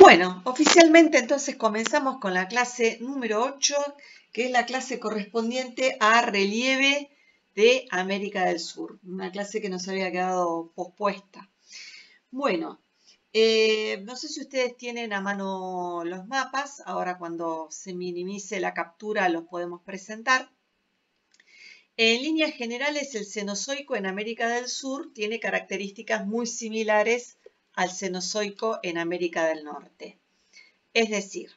Bueno, oficialmente entonces comenzamos con la clase número 8, que es la clase correspondiente a relieve de América del Sur, una clase que nos había quedado pospuesta. Bueno, no sé si ustedes tienen a mano los mapas, ahora cuando se minimice la captura los podemos presentar. En líneas generales, el Cenozoico en América del Sur tiene características muy similares al Cenozoico en América del Norte. Es decir,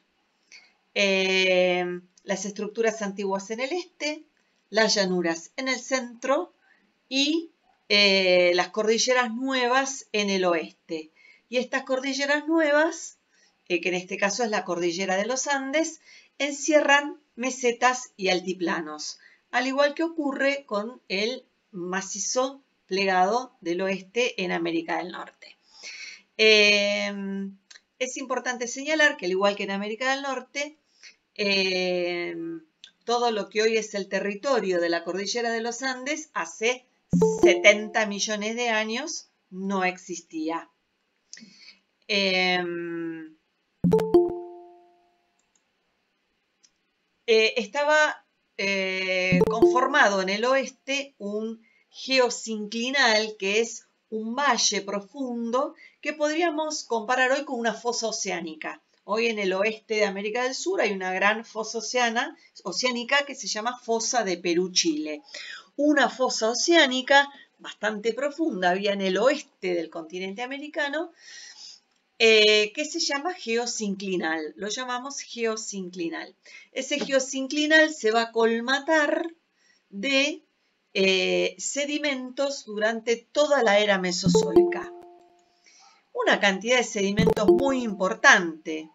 las estructuras antiguas en el este, las llanuras en el centro y las cordilleras nuevas en el oeste. Y estas cordilleras nuevas, que en este caso es la cordillera de los Andes, encierran mesetas y altiplanos, al igual que ocurre con el macizo plegado del oeste en América del Norte. Es importante señalar que, al igual que en América del Norte, todo lo que hoy es el territorio de la cordillera de los Andes hace 70 millones de años no existía. Estaba conformado en el oeste un geosinclinal, que es un valle profundo que podríamos comparar hoy con una fosa oceánica. Hoy en el oeste de América del Sur hay una gran fosa oceánica que se llama Fosa de Perú-Chile. Una fosa oceánica bastante profunda había en el oeste del continente americano, que se llama geosinclinal. Lo llamamos geosinclinal. Ese geosinclinal se va a colmatar de sedimentos durante toda la era mesozoica. Una cantidad de sedimentos muy importante.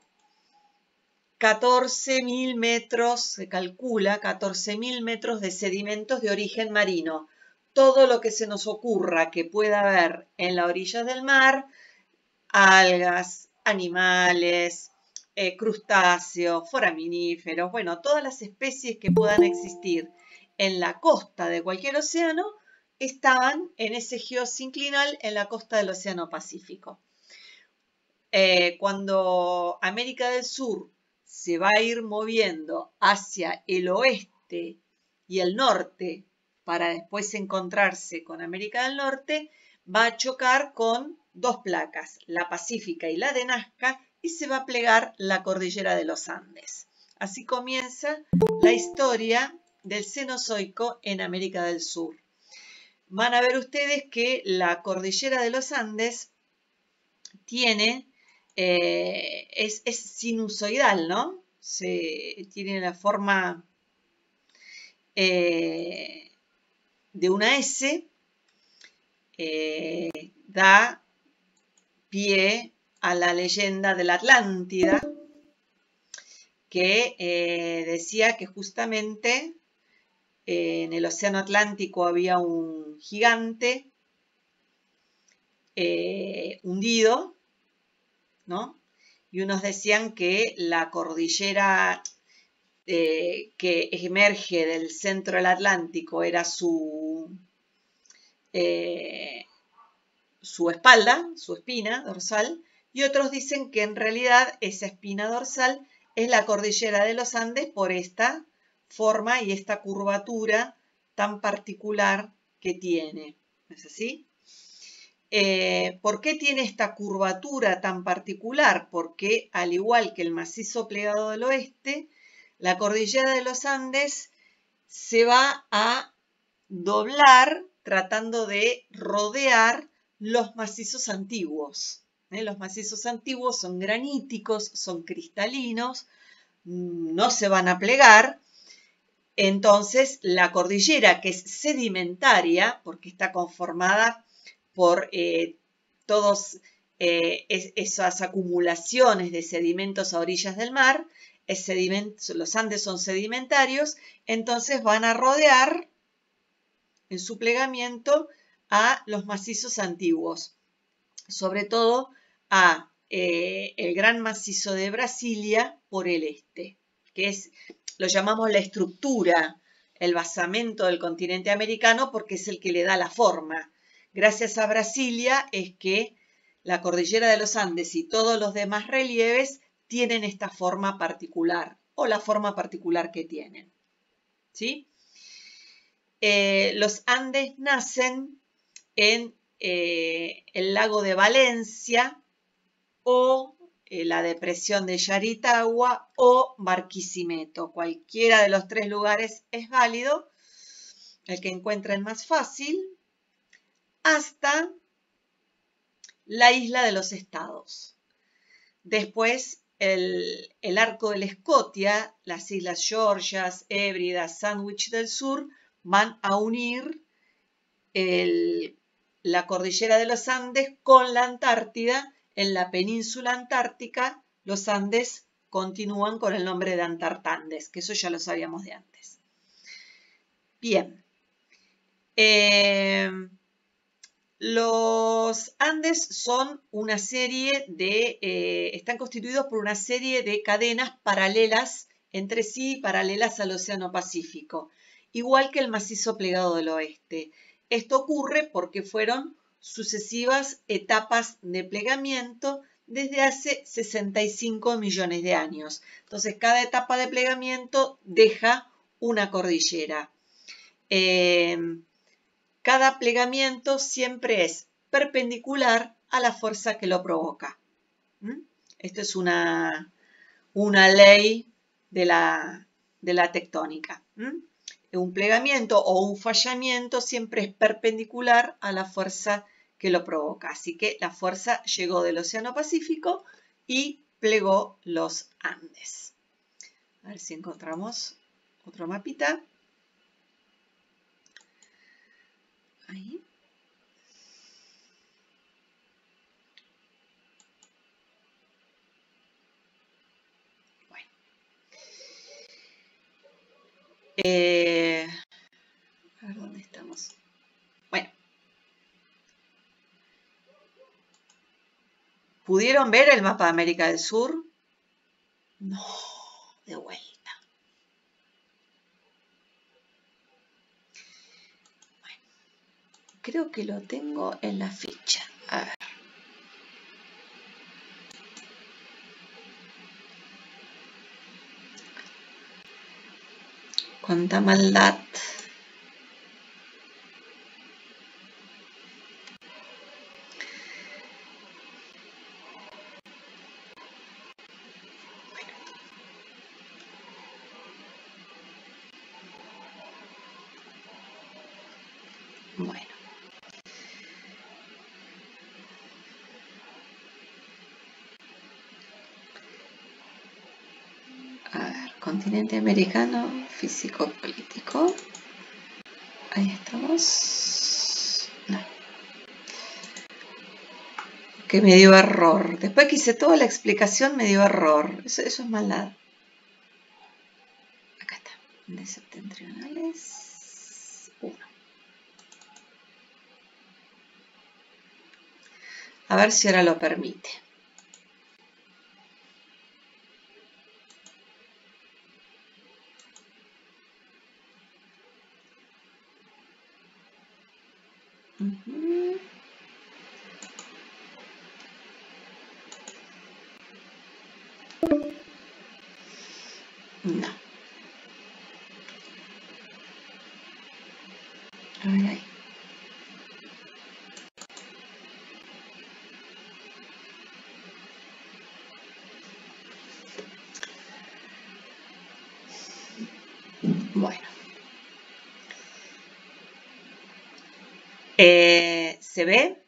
14.000 metros, se calcula, 14.000 metros de sedimentos de origen marino. Todo lo que se nos ocurra que pueda haber en la orilla del mar, algas, animales, crustáceos, foraminíferos, bueno, todas las especies que puedan existir en la costa de cualquier océano estaban en ese geosinclinal en la costa del Océano Pacífico. Cuando América del Sur se va a ir moviendo hacia el oeste y el norte para después encontrarse con América del Norte, va a chocar con dos placas, la Pacífica y la de Nazca, y se va a plegar la cordillera de los Andes. Así comienza la historia del Cenozoico en América del Sur. Van a ver ustedes que la cordillera de los Andes tiene, es sinusoidal, ¿no? Tiene la forma de una S, da pie a la leyenda de la Atlántida, que decía que justamente en el océano Atlántico había un gigante hundido, ¿no? Y unos decían que la cordillera que emerge del centro del Atlántico era su espalda, su espina dorsal, y otros dicen que en realidad esa espina dorsal es la cordillera de los Andes por esta forma y esta curvatura tan particular que tiene. ¿Es así? ¿Por qué tiene esta curvatura tan particular? Porque al igual que el macizo plegado del oeste, la cordillera de los Andes se va a doblar tratando de rodear los macizos antiguos. Los macizos antiguos son graníticos, son cristalinos, no se van a plegar. Entonces, la cordillera, que es sedimentaria, porque está conformada por todas esas acumulaciones de sedimentos a orillas del mar, los Andes son sedimentarios, entonces van a rodear en su plegamiento a los macizos antiguos, sobre todo a el gran macizo de Brasilia por el este, que lo llamamos la estructura, el basamento del continente americano, porque es el que le da la forma. Gracias a Brasilia es que la cordillera de los Andes y todos los demás relieves tienen esta forma particular o la forma particular que tienen. ¿Sí? Los Andes nacen en el lago de Valencia o la depresión de Yaritagua o Barquisimeto. Cualquiera de los tres lugares es válido, el que encuentren más fácil, hasta la isla de los Estados. Después el arco del Escotia, las islas Georgias, Hébridas, Sandwich del Sur, van a unir la cordillera de los Andes con la Antártida. En la península antártica, los Andes continúan con el nombre de Antartandes, que eso ya lo sabíamos de antes. Bien. Los Andes son una serie de, están constituidos por una serie de cadenas paralelas entre sí, paralelas al Océano Pacífico, igual que el macizo plegado del oeste. Esto ocurre porque fueron sucesivas etapas de plegamiento desde hace 65 millones de años. Entonces, cada etapa de plegamiento deja una cordillera. Cada plegamiento siempre es perpendicular a la fuerza que lo provoca. Esto es una ley de la tectónica. Un plegamiento o un fallamiento siempre es perpendicular a la fuerza que lo provoca. Así que la fuerza llegó del Océano Pacífico y plegó los Andes. A ver si encontramos otro mapita. Ahí. Bueno. A ver dónde estamos. Bueno. ¿Pudieron ver el mapa de América del Sur? No, de vuelta. Bueno, creo que lo tengo en la ficha. A ver. Cuánta maldad. Bueno. A ver, continente americano, físico-político. Ahí estamos. No. Que me dio error. Después que hice toda la explicación me dio error. Eso es maldad. Acá está. De septentrionales. 1. A ver si ahora lo permite. No. A ver ahí. Bueno. ¿Se ve?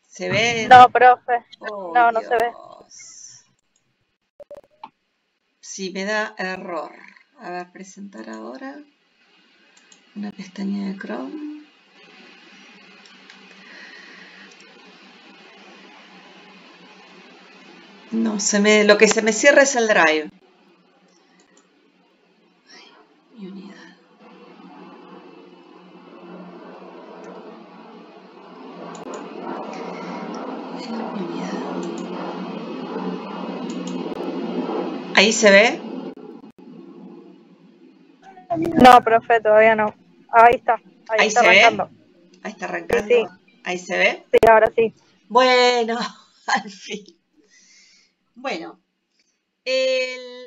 ¿Se ve? No, profe. Oh, no, no se ve. Sí, me da error. A ver, presentar ahora. Una pestaña de Chrome. No, lo que se me cierra es el Drive. Ay, mi unidad. Mi unidad. ¿Ahí se ve? No, profe, todavía no. Ahí está. Ahí está se arrancando. ve. Ahí está arrancando. Sí, sí. ¿Ahí se ve? Sí, ahora sí. Bueno, al fin. Bueno,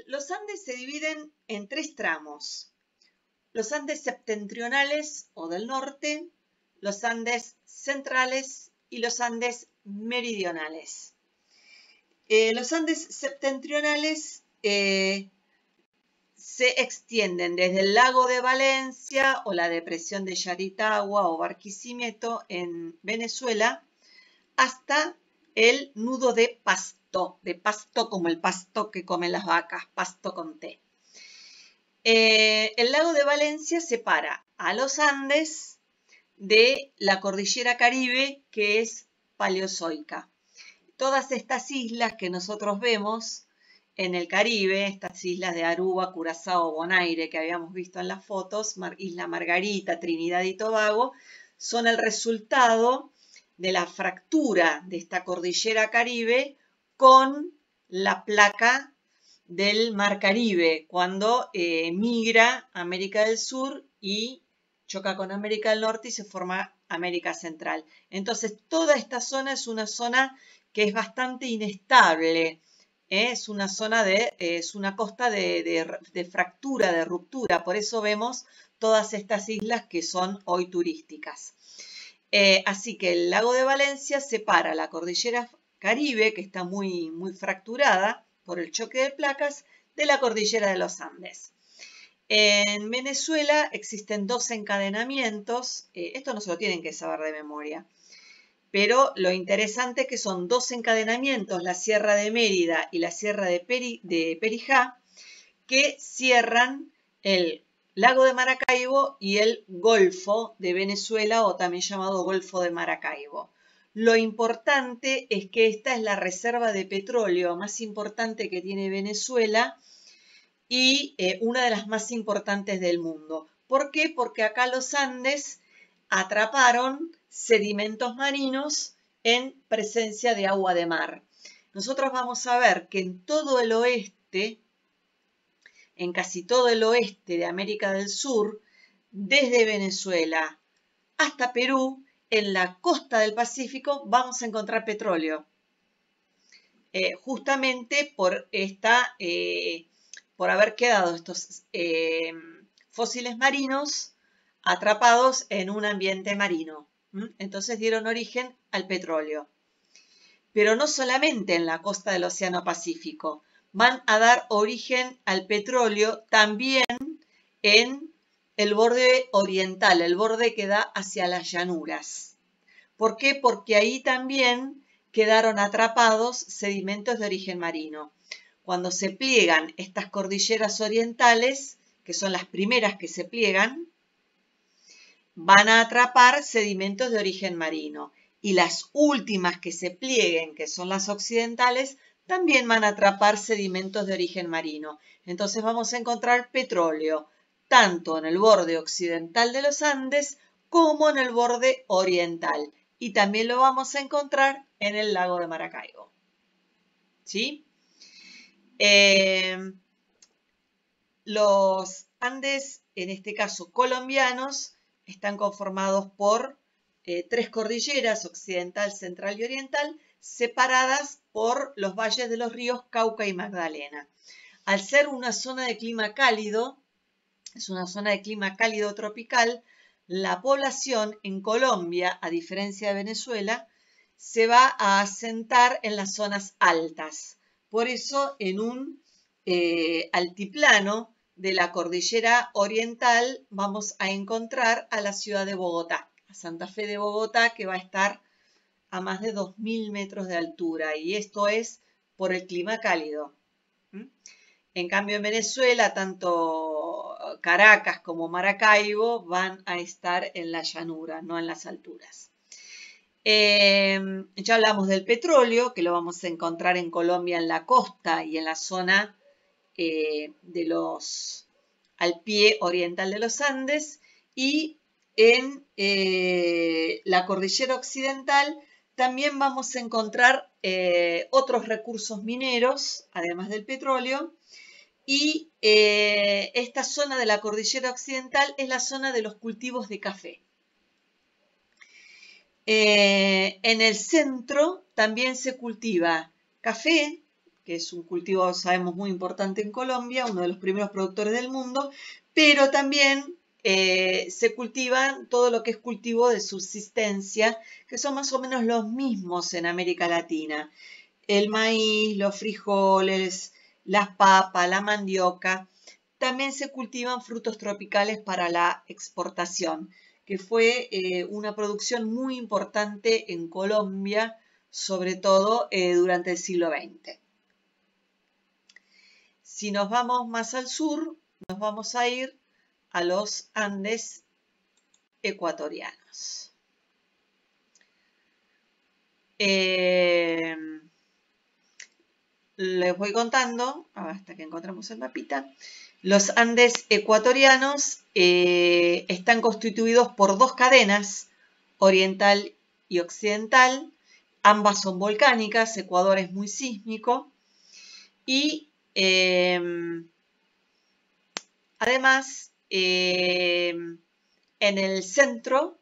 los Andes se dividen en 3 tramos. Los Andes septentrionales o del norte, los Andes centrales y los Andes meridionales. Los Andes septentrionales se extienden desde el lago de Valencia o la depresión de Yaritagua o Barquisimeto en Venezuela hasta el nudo de Pasto como el pasto que comen las vacas, Pasto con T. El lago de Valencia separa a los Andes de la cordillera Caribe, que es paleozoica. Todas estas islas que nosotros vemos en el Caribe, estas islas de Aruba, Curazao, Bonaire, que habíamos visto en las fotos, Isla Margarita, Trinidad y Tobago, son el resultado de la fractura de esta cordillera Caribe con la placa del Mar Caribe, cuando migra a América del Sur y choca con América del Norte y se forma América Central. Entonces, toda esta zona es una zona que es bastante inestable. Es una zona es una costa de fractura, de ruptura. Por eso vemos todas estas islas que son hoy turísticas. Así que el lago de Valencia separa la cordillera Caribe, que está muy, muy fracturada por el choque de placas, de la cordillera de los Andes. En Venezuela existen 2 encadenamientos. Esto no se lo tienen que saber de memoria. Pero lo interesante es que son 2 encadenamientos, la Sierra de Mérida y la Sierra de Perijá, que cierran el lago de Maracaibo y el Golfo de Venezuela, o también llamado Golfo de Maracaibo. Lo importante es que esta es la reserva de petróleo más importante que tiene Venezuela y una de las más importantes del mundo. ¿Por qué? Porque acá los Andes atraparon sedimentos marinos en presencia de agua de mar. Nosotros vamos a ver que en todo el oeste, en casi todo el oeste de América del Sur, desde Venezuela hasta Perú, en la costa del Pacífico, vamos a encontrar petróleo. Justamente por haber quedado estos fósiles marinos atrapados en un ambiente marino. Entonces dieron origen al petróleo. Pero no solamente en la costa del Océano Pacífico, van a dar origen al petróleo también en el borde oriental, el borde que da hacia las llanuras. ¿Por qué? Porque ahí también quedaron atrapados sedimentos de origen marino. Cuando se pliegan estas cordilleras orientales, que son las primeras que se pliegan, van a atrapar sedimentos de origen marino. Y las últimas que se plieguen, que son las occidentales, también van a atrapar sedimentos de origen marino. Entonces vamos a encontrar petróleo, tanto en el borde occidental de los Andes como en el borde oriental. Y también lo vamos a encontrar en el lago de Maracaibo. ¿Sí? Los Andes, en este caso colombianos, están conformados por 3 cordilleras, occidental, central y oriental, separadas por los valles de los ríos Cauca y Magdalena. Al ser una zona de clima cálido, es una zona de clima cálido tropical, la población en Colombia, a diferencia de Venezuela, se va a asentar en las zonas altas. Por eso, en un altiplano de la cordillera oriental vamos a encontrar a la ciudad de Bogotá, a Santa Fe de Bogotá, que va a estar a más de 2000 metros de altura, y esto es por el clima cálido. En cambio, en Venezuela, tanto Caracas como Maracaibo van a estar en la llanura, no en las alturas. Ya hablamos del petróleo, que lo vamos a encontrar en Colombia en la costa y en la zona al pie oriental de los Andes, y en la cordillera occidental también vamos a encontrar otros recursos mineros, además del petróleo, y esta zona de la cordillera occidental es la zona de los cultivos de café. En el centro también se cultiva café, que es un cultivo, sabemos, muy importante en Colombia, uno de los primeros productores del mundo, pero también se cultivan todo lo que es cultivo de subsistencia, que son más o menos los mismos en América Latina. El maíz, los frijoles, las papas, la mandioca. También se cultivan frutos tropicales para la exportación, que fue una producción muy importante en Colombia, sobre todo durante el siglo XX. Si nos vamos más al sur, nos vamos a ir a los Andes ecuatorianos. Les voy contando, hasta que encontremos el mapita. Los Andes ecuatorianos están constituidos por dos cadenas, oriental y occidental. Ambas son volcánicas, Ecuador es muy sísmico. Y además, en el centro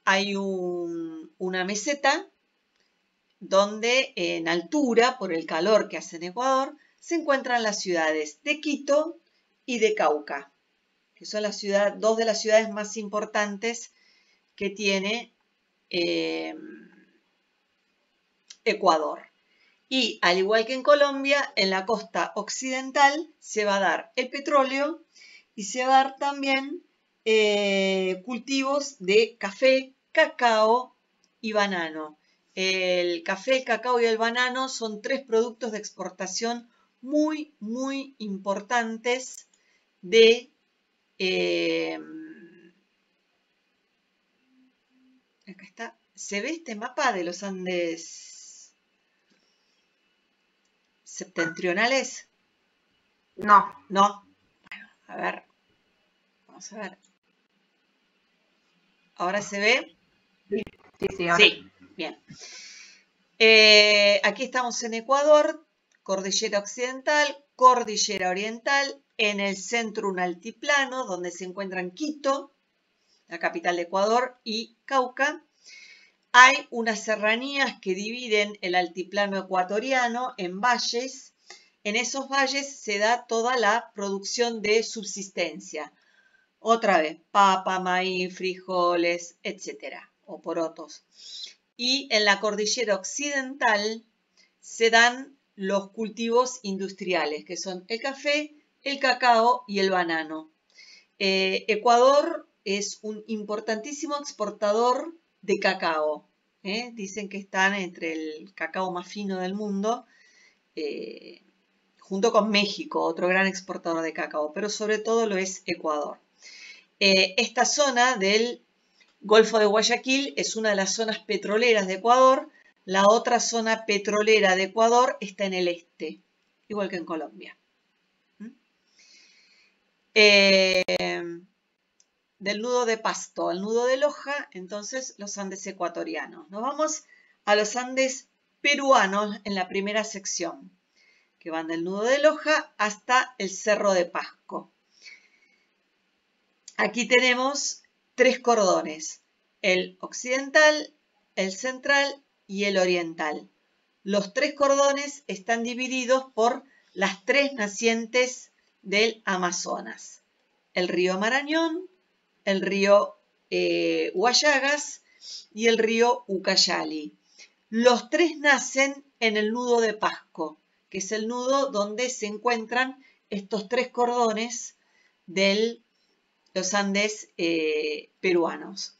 hay una meseta donde en altura, por el calor que hace en Ecuador, se encuentran las ciudades de Quito y de Cauca, que son dos de las ciudades más importantes que tiene Ecuador. Y al igual que en Colombia, en la costa occidental se va a dar el petróleo y se va a dar también cultivos de café, cacao y banano. El café, el cacao y el banano son tres productos de exportación muy, muy importantes de acá está. ¿Se ve este mapa de los Andes septentrionales? No. No. Bueno, a ver. Vamos a ver. ¿Ahora se ve? Sí, ahora. Sí, bien. Aquí estamos en Ecuador, cordillera occidental, cordillera oriental, en el centro un altiplano donde se encuentran Quito, la capital de Ecuador, y Cauca. Hay unas serranías que dividen el altiplano ecuatoriano en valles. En esos valles se da toda la producción de subsistencia. Otra vez, papa, maíz, frijoles, etcétera, o porotos. Y en la cordillera occidental se dan los cultivos industriales, que son el café, el cacao y el banano. Ecuador es un importantísimo exportador de cacao. Dicen que están entre el cacao más fino del mundo, junto con México, otro gran exportador de cacao, pero sobre todo lo es Ecuador. Esta zona del Golfo de Guayaquil es una de las zonas petroleras de Ecuador. La otra zona petrolera de Ecuador está en el este, igual que en Colombia. Del nudo de Pasto al nudo de Loja, entonces los Andes ecuatorianos. Nos vamos a los Andes peruanos en la primera sección, que van del nudo de Loja hasta el Cerro de Pasco. Aquí tenemos tres cordones, el occidental, el central y el oriental. Los tres cordones están divididos por las tres nacientes del Amazonas, el río Marañón, el río Guayagas y el río Ucayali. Los tres nacen en el nudo de Pasco, que es el nudo donde se encuentran estos tres cordones de los Andes peruanos.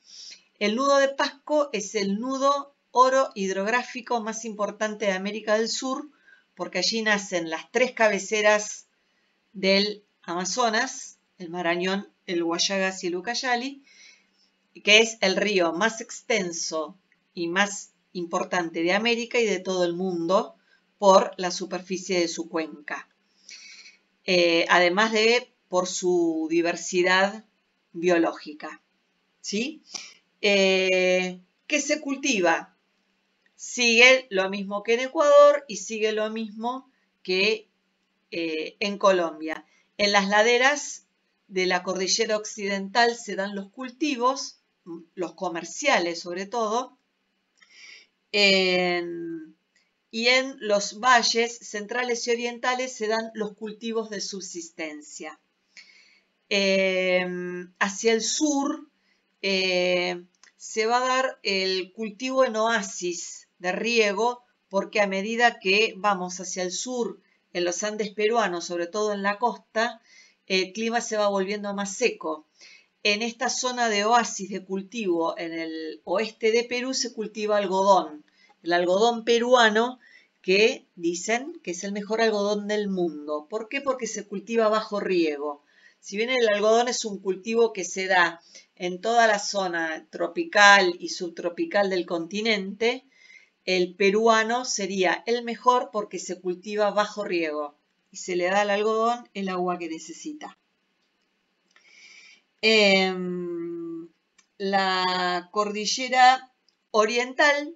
El nudo de Pasco es el nudo oro hidrográfico más importante de América del Sur, porque allí nacen las tres cabeceras del Amazonas, el Marañón, el Guayagas y el Ucayali, que es el río más extenso y más importante de América y de todo el mundo por la superficie de su cuenca. Además de por su diversidad biológica. ¿Sí? ¿Qué se cultiva? Sigue lo mismo que en Ecuador y sigue lo mismo que en Colombia. En las laderas de la cordillera occidental se dan los cultivos, los comerciales sobre todo, Y en los valles centrales y orientales se dan los cultivos de subsistencia. Hacia el sur se va a dar el cultivo en oasis de riego, porque a medida que vamos hacia el sur, en los Andes peruanos, sobre todo en la costa, el clima se va volviendo más seco. En esta zona de oasis de cultivo, en el oeste de Perú, se cultiva algodón. El algodón peruano, que dicen que es el mejor algodón del mundo. ¿Por qué? Porque se cultiva bajo riego. Si bien el algodón es un cultivo que se da en toda la zona tropical y subtropical del continente, el peruano sería el mejor porque se cultiva bajo riego y se le da al algodón el agua que necesita. La cordillera oriental,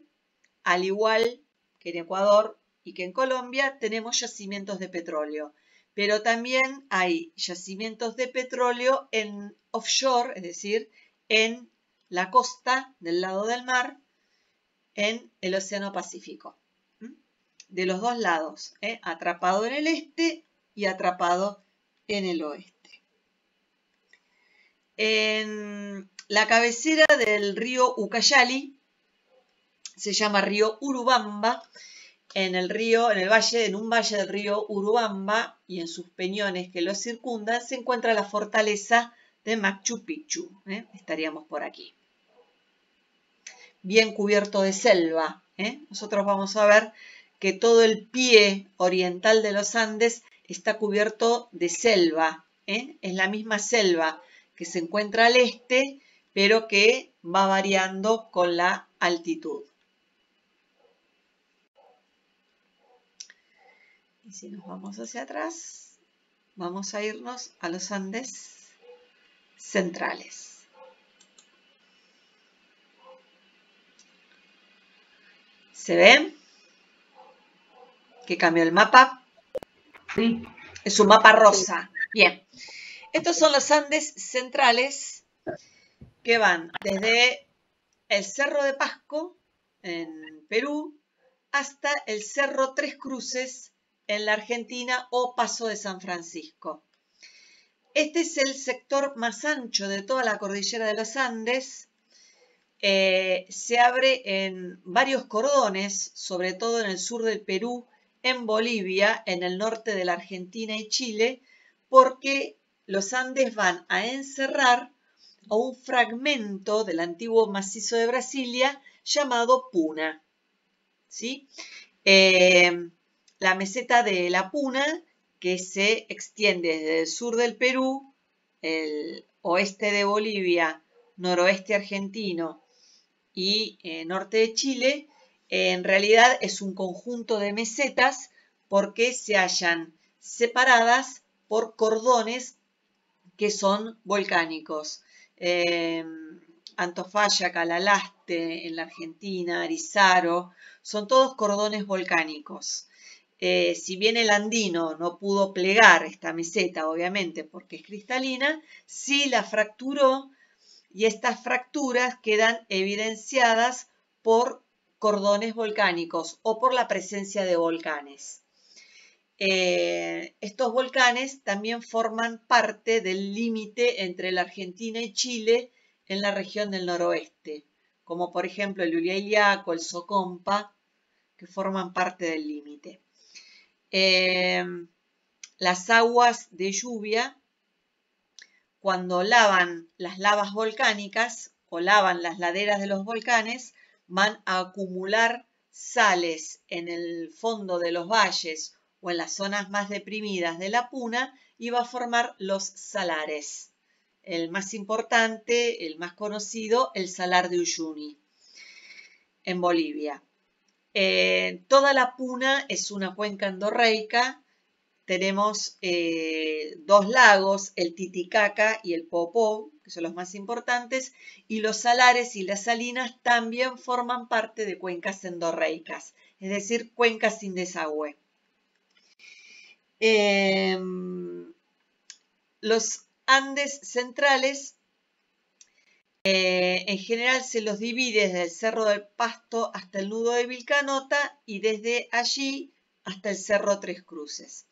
al igual que en Ecuador y que en Colombia, tenemos yacimientos de petróleo, pero también hay yacimientos de petróleo en offshore, es decir, en la costa del lado del mar, en el Océano Pacífico. De los dos lados, atrapado en el este y atrapado en el oeste. En la cabecera del río Ucayali, se llama río Urubamba, en un valle del río Urubamba y en sus peñones que lo circundan, se encuentra la fortaleza de Machu Picchu. Estaríamos por aquí. Bien cubierto de selva. Nosotros vamos a ver que todo el pie oriental de los Andes está cubierto de selva. Es la misma selva que se encuentra al este, pero que va variando con la altitud. Y si nos vamos hacia atrás, vamos a irnos a los Andes centrales. ¿Se ven? ¿Que cambió el mapa? Sí. Es un mapa rosa. Bien. Estos son los Andes centrales que van desde el Cerro de Pasco, en Perú, hasta el Cerro Tres Cruces, en la Argentina, o Paso de San Francisco. Este es el sector más ancho de toda la cordillera de los Andes. Se abre en varios cordones, sobre todo en el sur del Perú, en Bolivia, en el norte de la Argentina y Chile, porque los Andes van a encerrar a un fragmento del antiguo macizo de Brasilia llamado Puna. ¿Sí? La meseta de la Puna, que se extiende desde el sur del Perú, el oeste de Bolivia, noroeste argentino y norte de Chile, en realidad es un conjunto de mesetas porque se hallan separadas por cordones que son volcánicos. Antofalla, Calalaste en la Argentina, Arizaro, son todos cordones volcánicos. Si bien el andino no pudo plegar esta meseta, obviamente, porque es cristalina, sí la fracturó y estas fracturas quedan evidenciadas por cordones volcánicos o por la presencia de volcanes. Estos volcanes también forman parte del límite entre la Argentina y Chile en la región del noroeste, como por ejemplo el Uliayaco, el Socompa, que forman parte del límite. Las aguas de lluvia, cuando lavan las lavas volcánicas o lavan las laderas de los volcanes, van a acumular sales en el fondo de los valles o en las zonas más deprimidas de la Puna y va a formar los salares. El más importante, el más conocido, el salar de Uyuni, en Bolivia. Toda la Puna es una cuenca endorreica. Tenemos dos lagos, el Titicaca y el Popó, que son los más importantes, y los salares y las salinas también forman parte de cuencas endorreicas, es decir, cuencas sin desagüe. Los Andes centrales En general se los divide desde el Cerro del Pasto hasta el nudo de Vilcanota y desde allí hasta el Cerro Tres Cruces.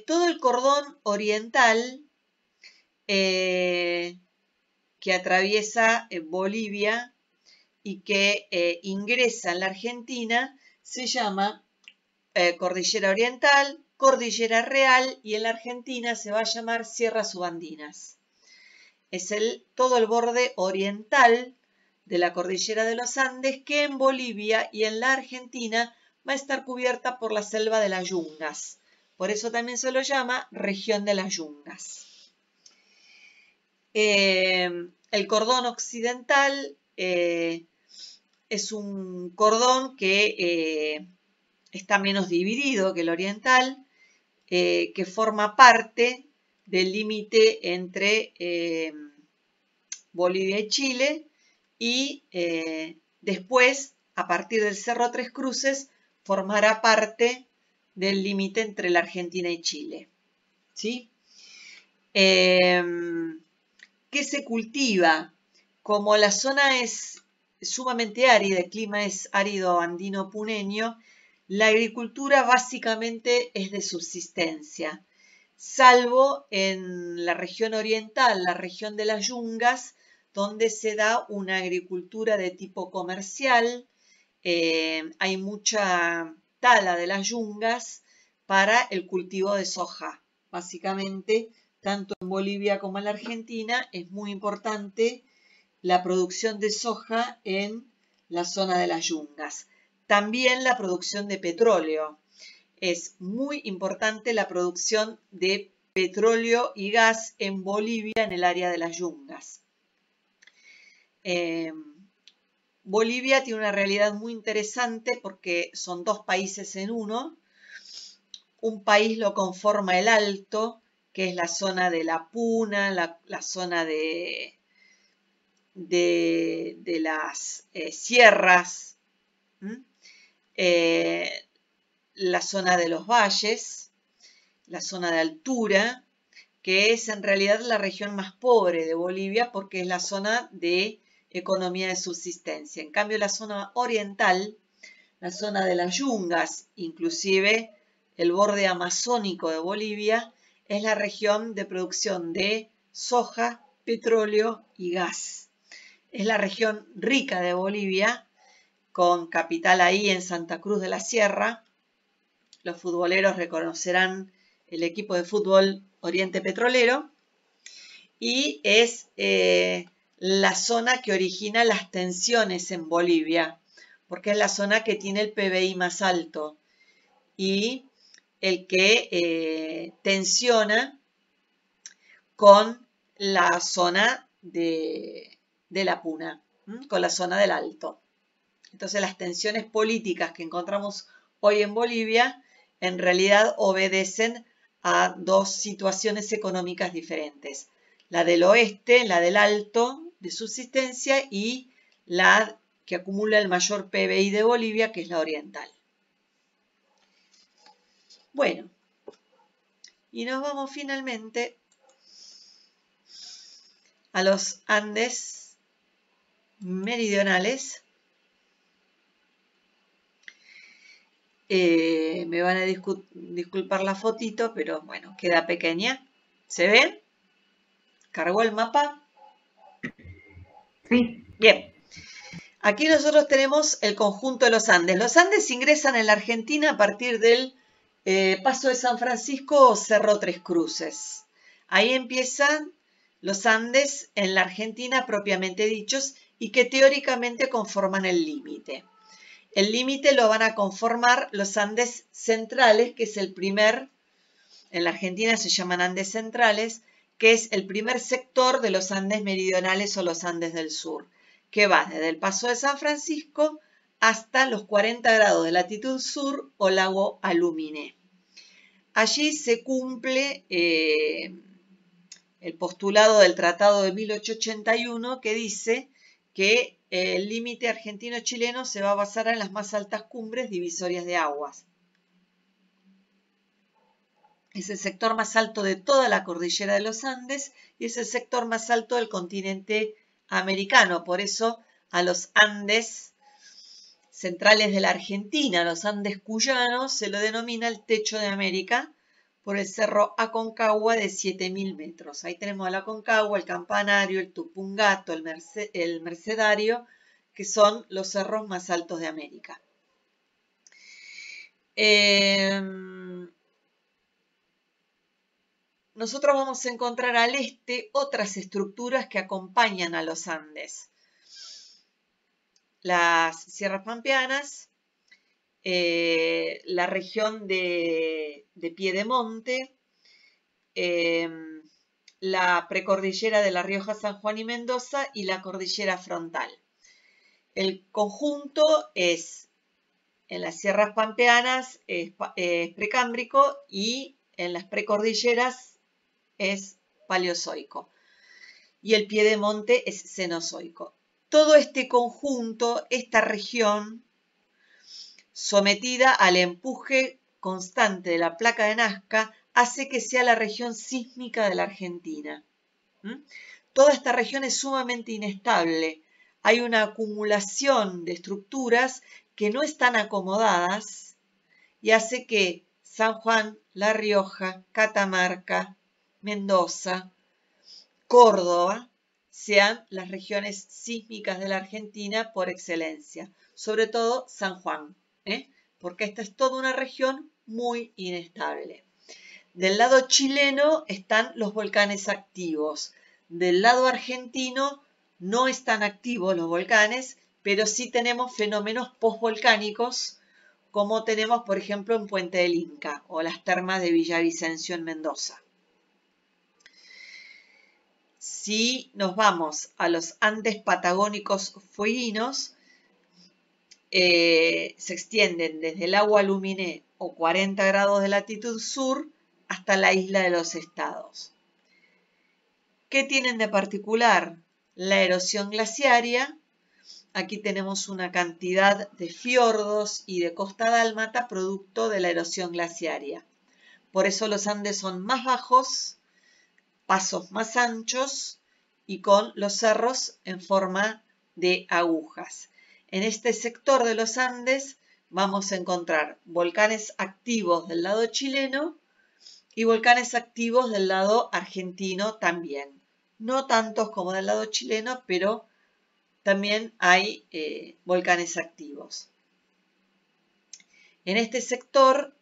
Todo el cordón oriental que atraviesa Bolivia y que ingresa en la Argentina se llama Cordillera Oriental, Cordillera Real, y en la Argentina se va a llamar Sierras Subandinas. Es todo el borde oriental de la Cordillera de los Andes que en Bolivia y en la Argentina va a estar cubierta por la selva de las Yungas. Por eso también se lo llama región de las Yungas. El cordón occidental es un cordón que está menos dividido que el oriental, que forma parte del límite entre Bolivia y Chile, y después, a partir del Cerro Tres Cruces, formará parte del límite entre la Argentina y Chile. ¿Sí? ¿Qué se cultiva? Como la zona es sumamente árida, el clima es árido andino puneño, la agricultura básicamente es de subsistencia, salvo en la región oriental, la región de las Yungas, donde se da una agricultura de tipo comercial. Hay mucha tala de las yungas para el cultivo de soja. Básicamente, tanto en Bolivia como en la Argentina, es muy importante la producción de soja en la zona de las yungas. También la producción de petróleo. Es muy importante la producción de petróleo y gas en Bolivia, en el área de las yungas. Bolivia tiene una realidad muy interesante porque son dos países en uno. Un país lo conforma el Alto, que es la zona de la Puna, la zona de las sierras, la zona de los valles, la zona de altura, que es en realidad la región más pobre de Bolivia porque es la zona de economía de subsistencia. En cambio, la zona oriental, la zona de las yungas, inclusive el borde amazónico de Bolivia, es la región de producción de soja, petróleo y gas. Es la región rica de Bolivia, con capital ahí en Santa Cruz de la Sierra. Los futboleros reconocerán el equipo de fútbol Oriente Petrolero. Y es la zona que origina las tensiones en Bolivia, porque es la zona que tiene el PBI más alto y el que tensiona con la zona de la Puna, con la zona del Alto. Entonces las tensiones políticas que encontramos hoy en Bolivia en realidad obedecen a dos situaciones económicas diferentes. La del oeste, la del Alto de subsistencia, y la que acumula el mayor PBI de Bolivia, que es la oriental. Bueno, y nos vamos finalmente a los Andes meridionales. Me van a disculpar la fotito, pero bueno, queda pequeña. ¿Se ve? ¿Cargó el mapa? Sí. Bien. Aquí nosotros tenemos el conjunto de los Andes. Los Andes ingresan en la Argentina a partir del Paso de San Francisco o Cerro Tres Cruces. Ahí empiezan los Andes en la Argentina propiamente dichos y que teóricamente conforman el límite. El límite lo van a conformar los Andes centrales, que es el primer, en la Argentina se llaman Andes centrales, que es el primer sector de los Andes meridionales o los Andes del sur, que va desde el Paso de San Francisco hasta los 40 grados de latitud sur o lago Aluminé. Allí se cumple el postulado del Tratado de 1881 que dice que el límite argentino-chileno se va a basar en las más altas cumbres divisorias de aguas. Es el sector más alto de toda la cordillera de los Andes y es el sector más alto del continente americano. Por eso a los Andes centrales de la Argentina, los Andes cuyanos, se lo denomina el techo de América por el cerro Aconcagua de 7.000 metros. Ahí tenemos el Aconcagua, el Campanario, el Tupungato, el Mercedario, que son los cerros más altos de América. Nosotros vamos a encontrar al este otras estructuras que acompañan a los Andes. Las sierras pampeanas, la región de Piedemonte, la precordillera de La Rioja, San Juan y Mendoza y la cordillera frontal. El conjunto es, en las sierras pampeanas es precámbrico y en las precordilleras es paleozoico y el piedemonte es cenozoico. Todo este conjunto, esta región, sometida al empuje constante de la placa de Nazca, hace que sea la región sísmica de la Argentina. Toda esta región es sumamente inestable. Hay una acumulación de estructuras que no están acomodadas y hace que San Juan, La Rioja, Catamarca, Mendoza, Córdoba sean las regiones sísmicas de la Argentina por excelencia. Sobre todo San Juan, porque esta es toda una región muy inestable. Del lado chileno están los volcanes activos. Del lado argentino no están activos los volcanes, pero sí tenemos fenómenos postvolcánicos, como tenemos, por ejemplo, en Puente del Inca o las termas de Villavicencio en Mendoza. Si nos vamos a los Andes patagónicos fueguinos, se extienden desde el agua Luminé o 40 grados de latitud sur hasta la isla de los Estados. ¿Qué tienen de particular? La erosión glaciaria. Aquí tenemos una cantidad de fiordos y de costa dálmata producto de la erosión glaciaria. Por eso los Andes son más bajos, pasos más anchos y con los cerros en forma de agujas. En este sector de los Andes vamos a encontrar volcanes activos del lado chileno y volcanes activos del lado argentino también. No tantos como del lado chileno, pero también hay volcanes activos. En este sector,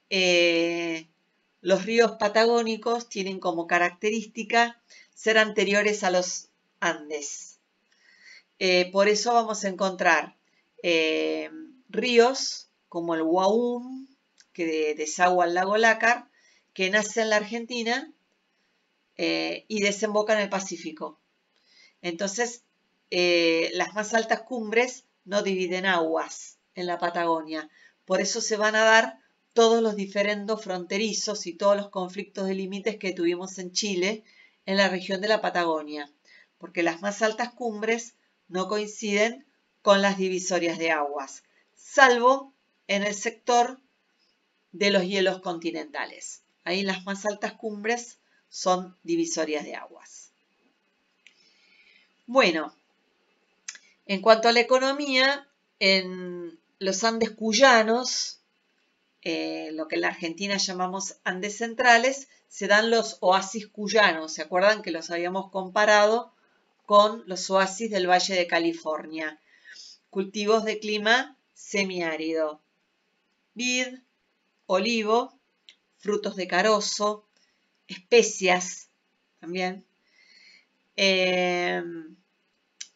los ríos patagónicos tienen como característica ser anteriores a los Andes. Por eso vamos a encontrar ríos como el Huaum, que desagua al lago Lácar, que nace en la Argentina y desemboca en el Pacífico. Entonces, las más altas cumbres no dividen aguas en la Patagonia. Por eso se van a dar todos los diferendos fronterizos y todos los conflictos de límites que tuvimos en Chile en la región de la Patagonia, porque las más altas cumbres no coinciden con las divisorias de aguas, salvo en el sector de los hielos continentales. Ahí las más altas cumbres son divisorias de aguas. Bueno, en cuanto a la economía, en los Andes cuyanos, lo que en la Argentina llamamos Andes centrales, se dan los oasis cuyanos. ¿Se acuerdan que los habíamos comparado con los oasis del Valle de California? Cultivos de clima semiárido. Vid, olivo, frutos de carozo, especias también.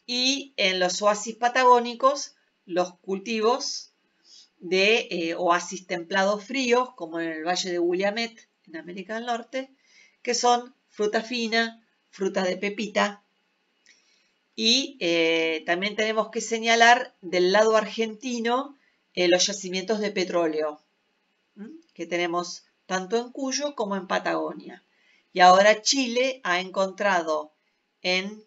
Y en los oasis patagónicos, los cultivos de oasis templados fríos, como en el Valle de Willamette, en América del Norte, que son fruta fina, fruta de pepita. Y también tenemos que señalar del lado argentino los yacimientos de petróleo, que tenemos tanto en Cuyo como en Patagonia. Y ahora Chile ha encontrado en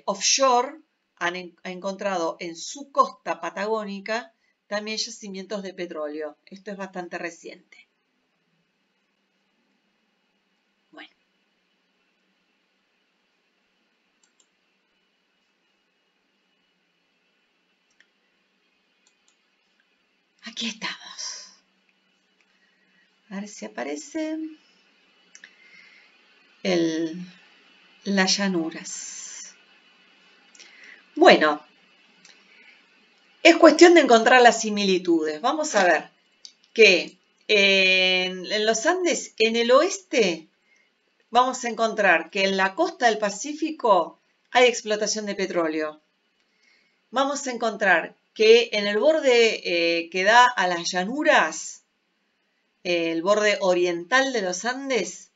offshore, ha encontrado en su costa patagónica también yacimientos de petróleo. Esto es bastante reciente. Bueno. Aquí estamos. A ver si aparece las llanuras. Bueno, es cuestión de encontrar las similitudes. Vamos a ver que en los Andes, en el oeste, vamos a encontrar que en la costa del Pacífico hay explotación de petróleo. Vamos a encontrar que en el borde que da a las llanuras, el borde oriental de los Andes,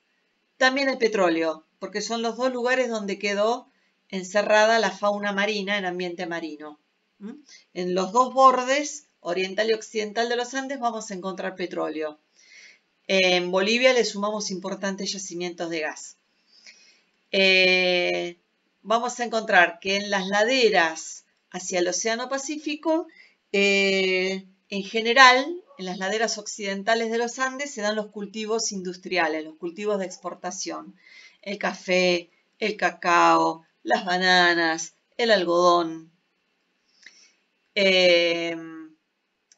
también hay petróleo, porque son los dos lugares donde quedó encerrada la fauna marina en ambiente marino. En los dos bordes, oriental y occidental de los Andes, vamos a encontrar petróleo. En Bolivia le sumamos importantes yacimientos de gas. Vamos a encontrar que en las laderas hacia el Océano Pacífico, en general, en las laderas occidentales de los Andes se dan los cultivos industriales, los cultivos de exportación. El café, el cacao, las bananas, el algodón.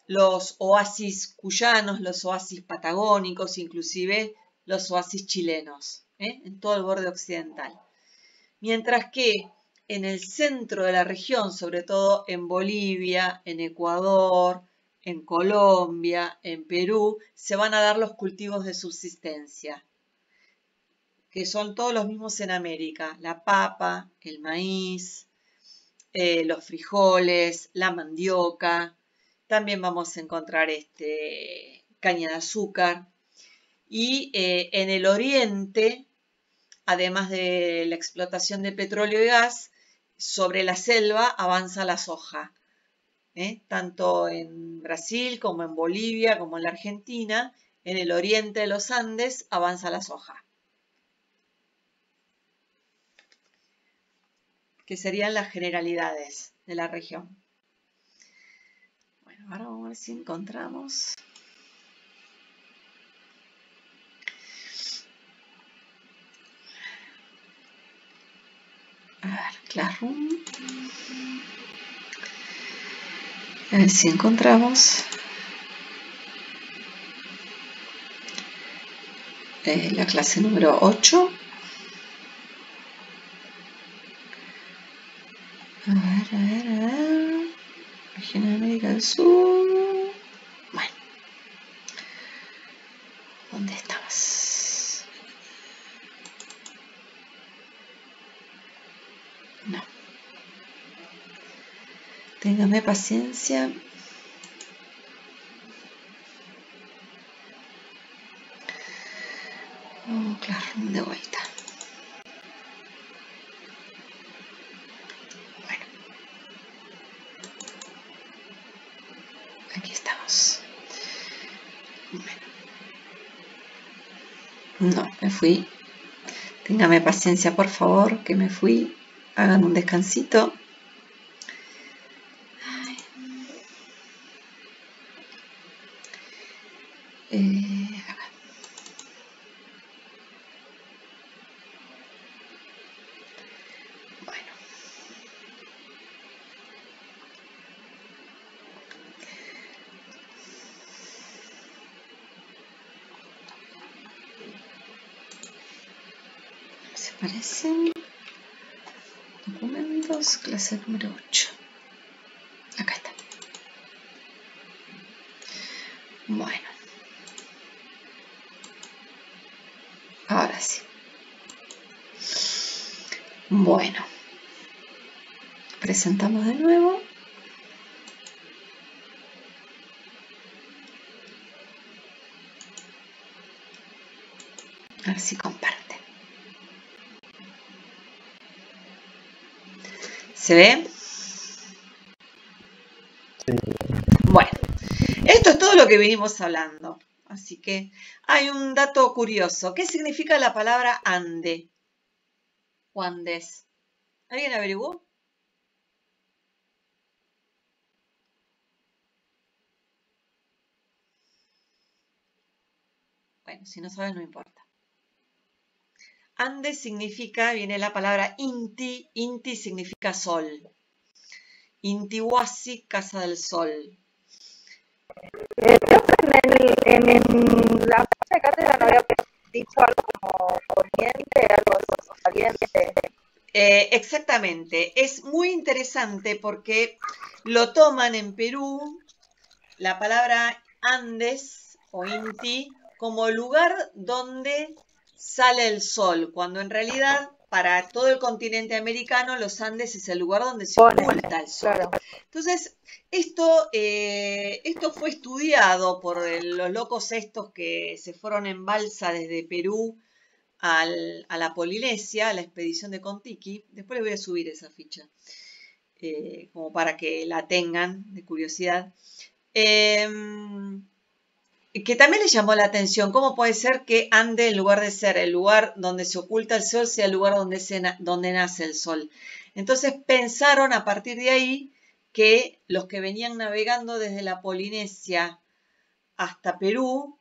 Los oasis cuyanos, los oasis patagónicos, inclusive los oasis chilenos, en todo el borde occidental. Mientras que en el centro de la región, sobre todo en Bolivia, en Ecuador, en Colombia, en Perú, se van a dar los cultivos de subsistencia, que son todos los mismos en América: la papa, el maíz, los frijoles, la mandioca. También vamos a encontrar caña de azúcar. Y en el oriente, además de la explotación de petróleo y gas, sobre la selva avanza la soja. Tanto en Brasil como en Bolivia como en la Argentina, en el oriente de los Andes avanza la soja, que serían las generalidades de la región. Bueno, ahora vamos a ver si encontramos. A ver, Classroom. A ver si encontramos la clase número 8. A ver. Región de América del Sur. Bueno. ¿Dónde estabas? No. Téngame paciencia. Oh, Classroom de vuelta. Bueno. Aquí estamos. Bueno. No, me fui. Téngame paciencia, por favor, que me fui. Hagan un descansito. Acá. Bueno. ¿Se parecen? Documentos, clase número 8. Acá está. Bueno. Ahora sí. Bueno. Presentamos de nuevo. A ver si comparte. ¿Se ve? Sí. Bueno, esto es todo lo que venimos hablando. Así que hay un dato curioso. ¿Qué significa la palabra ande o Andes? ¿Alguien averiguó? Bueno, si no sabes, no importa. Ande significa, viene la palabra Inti. Inti significa sol. Intihuasi, casa del sol. en la parte de cátedra no había dicho algo como poniente, algo de eso, saliente. Exactamente, es muy interesante porque lo toman en Perú la palabra Andes o Inti como lugar donde sale el sol, cuando en realidad para todo el continente americano los Andes es el lugar donde se oculta el sol. Claro. Entonces, esto fue estudiado por los locos estos que se fueron en balsa desde Perú a la Polinesia, a la expedición de Kon-Tiki. Después les voy a subir esa ficha, como para que la tengan de curiosidad. Que también le llamó la atención, ¿cómo puede ser que Ande, en lugar de ser el lugar donde se oculta el sol, sea el lugar donde nace el sol? Entonces pensaron a partir de ahí que los que venían navegando desde la Polinesia hasta Perú,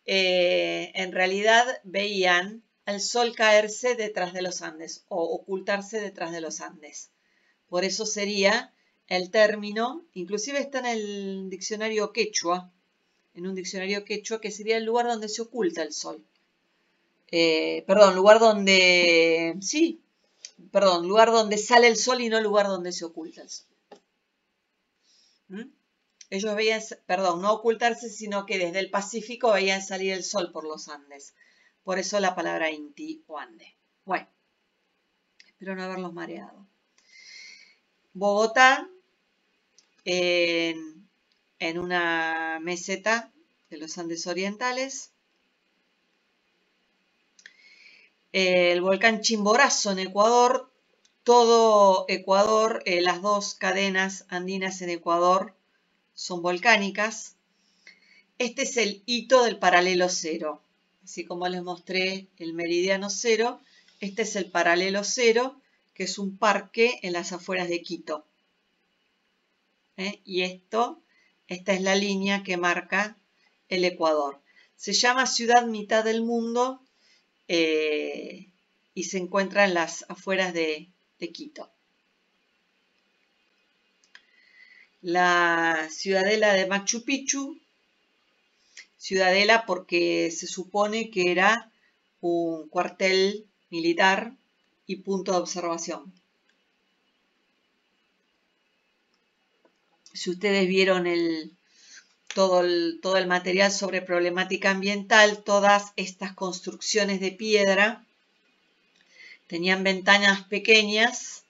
en realidad veían al sol caerse detrás de los Andes o ocultarse detrás de los Andes. Por eso sería el término, inclusive está en el diccionario quechua, en un diccionario quechua, que sería el lugar donde se oculta el sol. Lugar donde, sí, lugar donde sale el sol y no lugar donde se oculta el sol. Ellos veían, no ocultarse, sino que desde el Pacífico veían salir el sol por los Andes. Por eso la palabra Inti o Ande. Bueno, espero no haberlos mareado. Bogotá, en una meseta de los Andes orientales. El volcán Chimborazo en Ecuador. Todo Ecuador, las dos cadenas andinas en Ecuador son volcánicas. Este es el hito del paralelo cero. Así como les mostré el meridiano cero, este es el paralelo cero, que es un parque en las afueras de Quito. Y esta es la línea que marca el Ecuador. Se llama Ciudad Mitad del Mundo y se encuentra en las afueras de Quito. La ciudadela de Machu Picchu, ciudadela porque se supone que era un cuartel militar y punto de observación. Si ustedes vieron todo el material sobre problemática ambiental, todas estas construcciones de piedra tenían ventanas pequeñas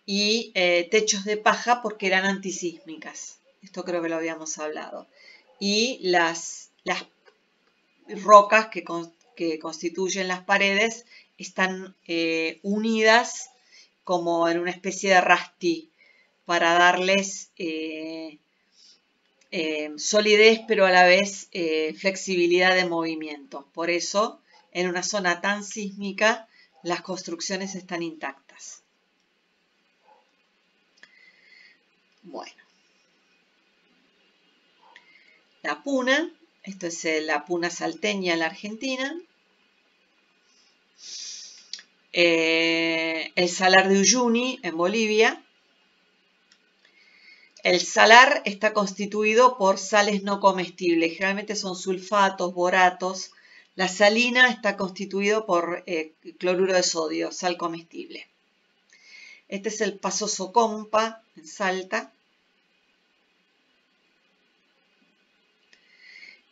y techos de paja porque eran antisísmicas. Esto creo que lo habíamos hablado. Y las rocas que constituyen las paredes están unidas como en una especie de rasti para darles solidez, pero a la vez flexibilidad de movimiento. Por eso, en una zona tan sísmica, las construcciones están intactas. Bueno. La Puna, esto es la Puna salteña en la Argentina. El salar de Uyuni en Bolivia. El salar está constituido por sales no comestibles, generalmente son sulfatos, boratos. La salina está constituido por cloruro de sodio, sal comestible. Este es el Paso Socompa en Salta.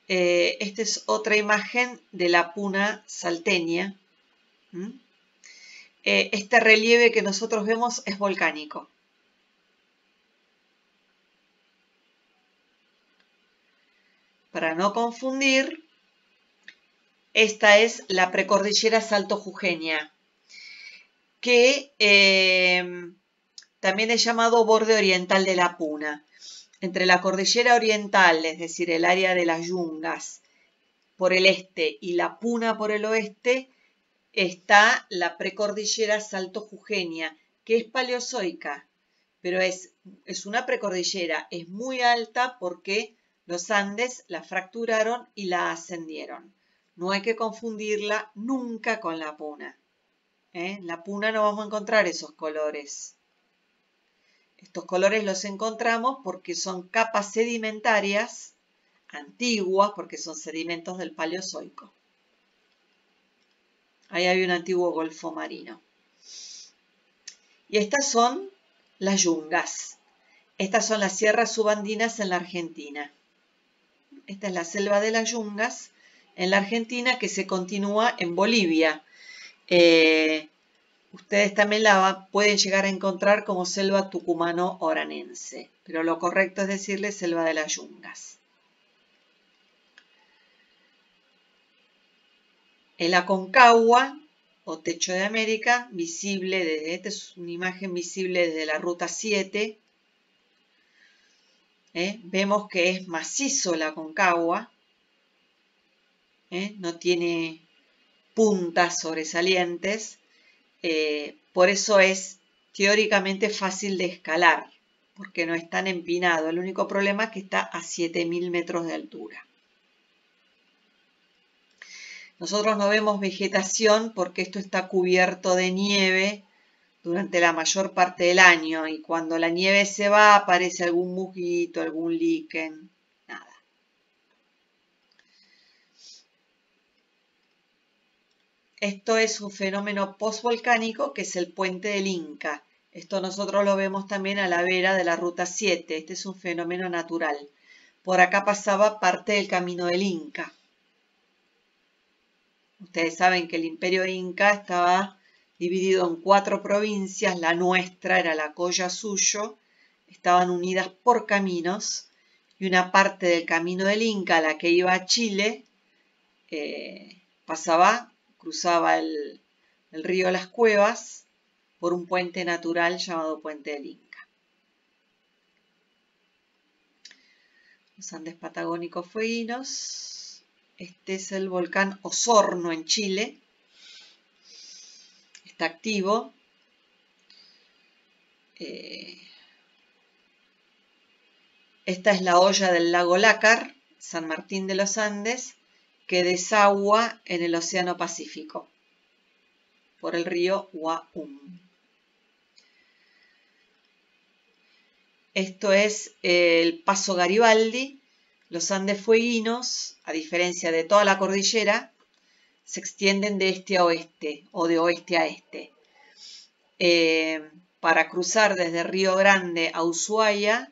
Esta es otra imagen de la Puna salteña. Este relieve que nosotros vemos es volcánico. Para no confundir, esta es la precordillera Salto Jujeña, que también es llamado borde oriental de la Puna. Entre la cordillera oriental, es decir, el área de las Yungas por el este y la Puna por el oeste, está la precordillera Salto Jujeña, que es paleozoica, pero es una precordillera, es muy alta porque los Andes la fracturaron y la ascendieron. No hay que confundirla nunca con la Puna. En la Puna no vamos a encontrar esos colores. Estos colores los encontramos porque son capas sedimentarias antiguas porque son sedimentos del Paleozoico. Ahí hay un antiguo golfo marino. Y estas son las yungas. Estas son las sierras subandinas en la Argentina. Esta es la selva de las yungas en la Argentina que se continúa en Bolivia. Ustedes también la pueden llegar a encontrar como selva tucumano-oranense, pero lo correcto es decirle selva de las yungas. El Aconcagua o techo de América, visible desde, esta es una imagen visible desde la ruta 7. Vemos que es macizo el Aconcagua, no tiene puntas sobresalientes, por eso es teóricamente fácil de escalar, porque no es tan empinado. El único problema es que está a 7.000 metros de altura. Nosotros no vemos vegetación porque esto está cubierto de nieve durante la mayor parte del año y cuando la nieve se va aparece algún musguito, algún líquen, nada. Esto es un fenómeno postvolcánico que es el puente del Inca. Esto nosotros lo vemos también a la vera de la ruta 7. Este es un fenómeno natural. Por acá pasaba parte del camino del Inca. Ustedes saben que el imperio Inca estaba dividido en 4 provincias. La nuestra era la Collasuyo. Estaban unidas por caminos. Y una parte del camino del Inca, la que iba a Chile, cruzaba el río Las Cuevas por un puente natural llamado Puente del Inca. Los Andes Patagónicos Fueguinos. Este es el volcán Osorno en Chile. Está activo. Esta es la hoya del lago Lácar, San Martín de los Andes, que desagua en el Océano Pacífico por el río Huaum. Esto es el Paso Garibaldi. Los Andes fueguinos, a diferencia de toda la cordillera, se extienden de este a oeste o de oeste a este. Para cruzar desde Río Grande a Ushuaia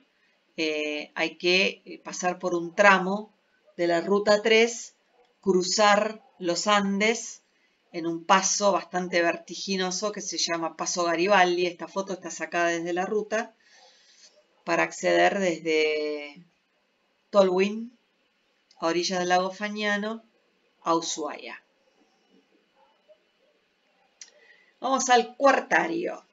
hay que pasar por un tramo de la ruta 3, cruzar los Andes en un paso bastante vertiginoso que se llama Paso Garibaldi. Esta foto está sacada desde la ruta para acceder desde Tolwyn, a orillas del lago Fañano, a Ushuaia. Vamos al Cuartario.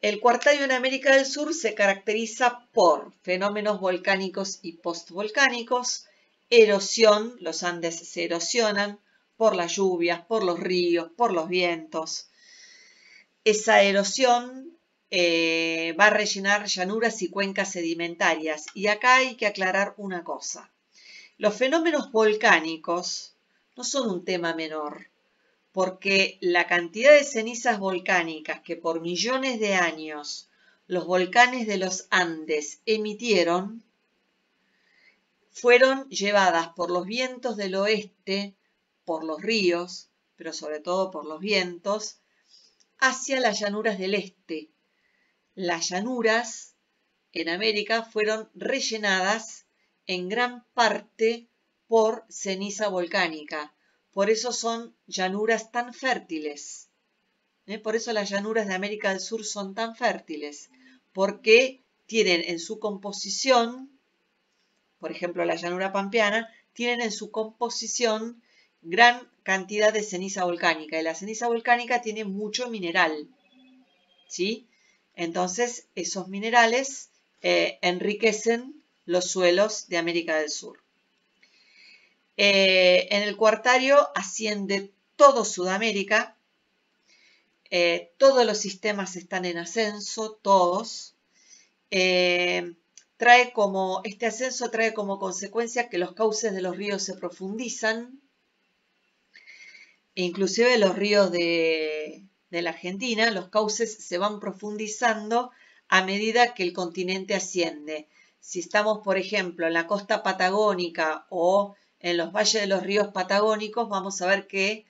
El Cuartario en América del Sur se caracteriza por fenómenos volcánicos y postvolcánicos, erosión, los Andes se erosionan por las lluvias, por los ríos, por los vientos. Esa erosión va a rellenar llanuras y cuencas sedimentarias. Y acá hay que aclarar una cosa. Los fenómenos volcánicos no son un tema menor, porque la cantidad de cenizas volcánicas que por millones de años los volcanes de los Andes emitieron fueron llevadas por los vientos del oeste, por los ríos, pero sobre todo por los vientos, hacia las llanuras del este. Las llanuras en América fueron rellenadas en gran parte por ceniza volcánica. Por eso son llanuras tan fértiles. Por eso las llanuras de América del Sur son tan fértiles. Porque tienen en su composición, por ejemplo la llanura pampeana, tienen en su composición gran cantidad de ceniza volcánica. Y la ceniza volcánica tiene mucho mineral, ¿sí? Entonces, esos minerales enriquecen los suelos de América del Sur. En el Cuartario asciende todo Sudamérica. Todos los sistemas están en ascenso, todos. Este ascenso trae como consecuencia que los cauces de los ríos se profundizan. E inclusive los ríos de la Argentina, los cauces se van profundizando a medida que el continente asciende. Si estamos, por ejemplo, en la costa patagónica o en los valles de los ríos patagónicos, vamos a ver que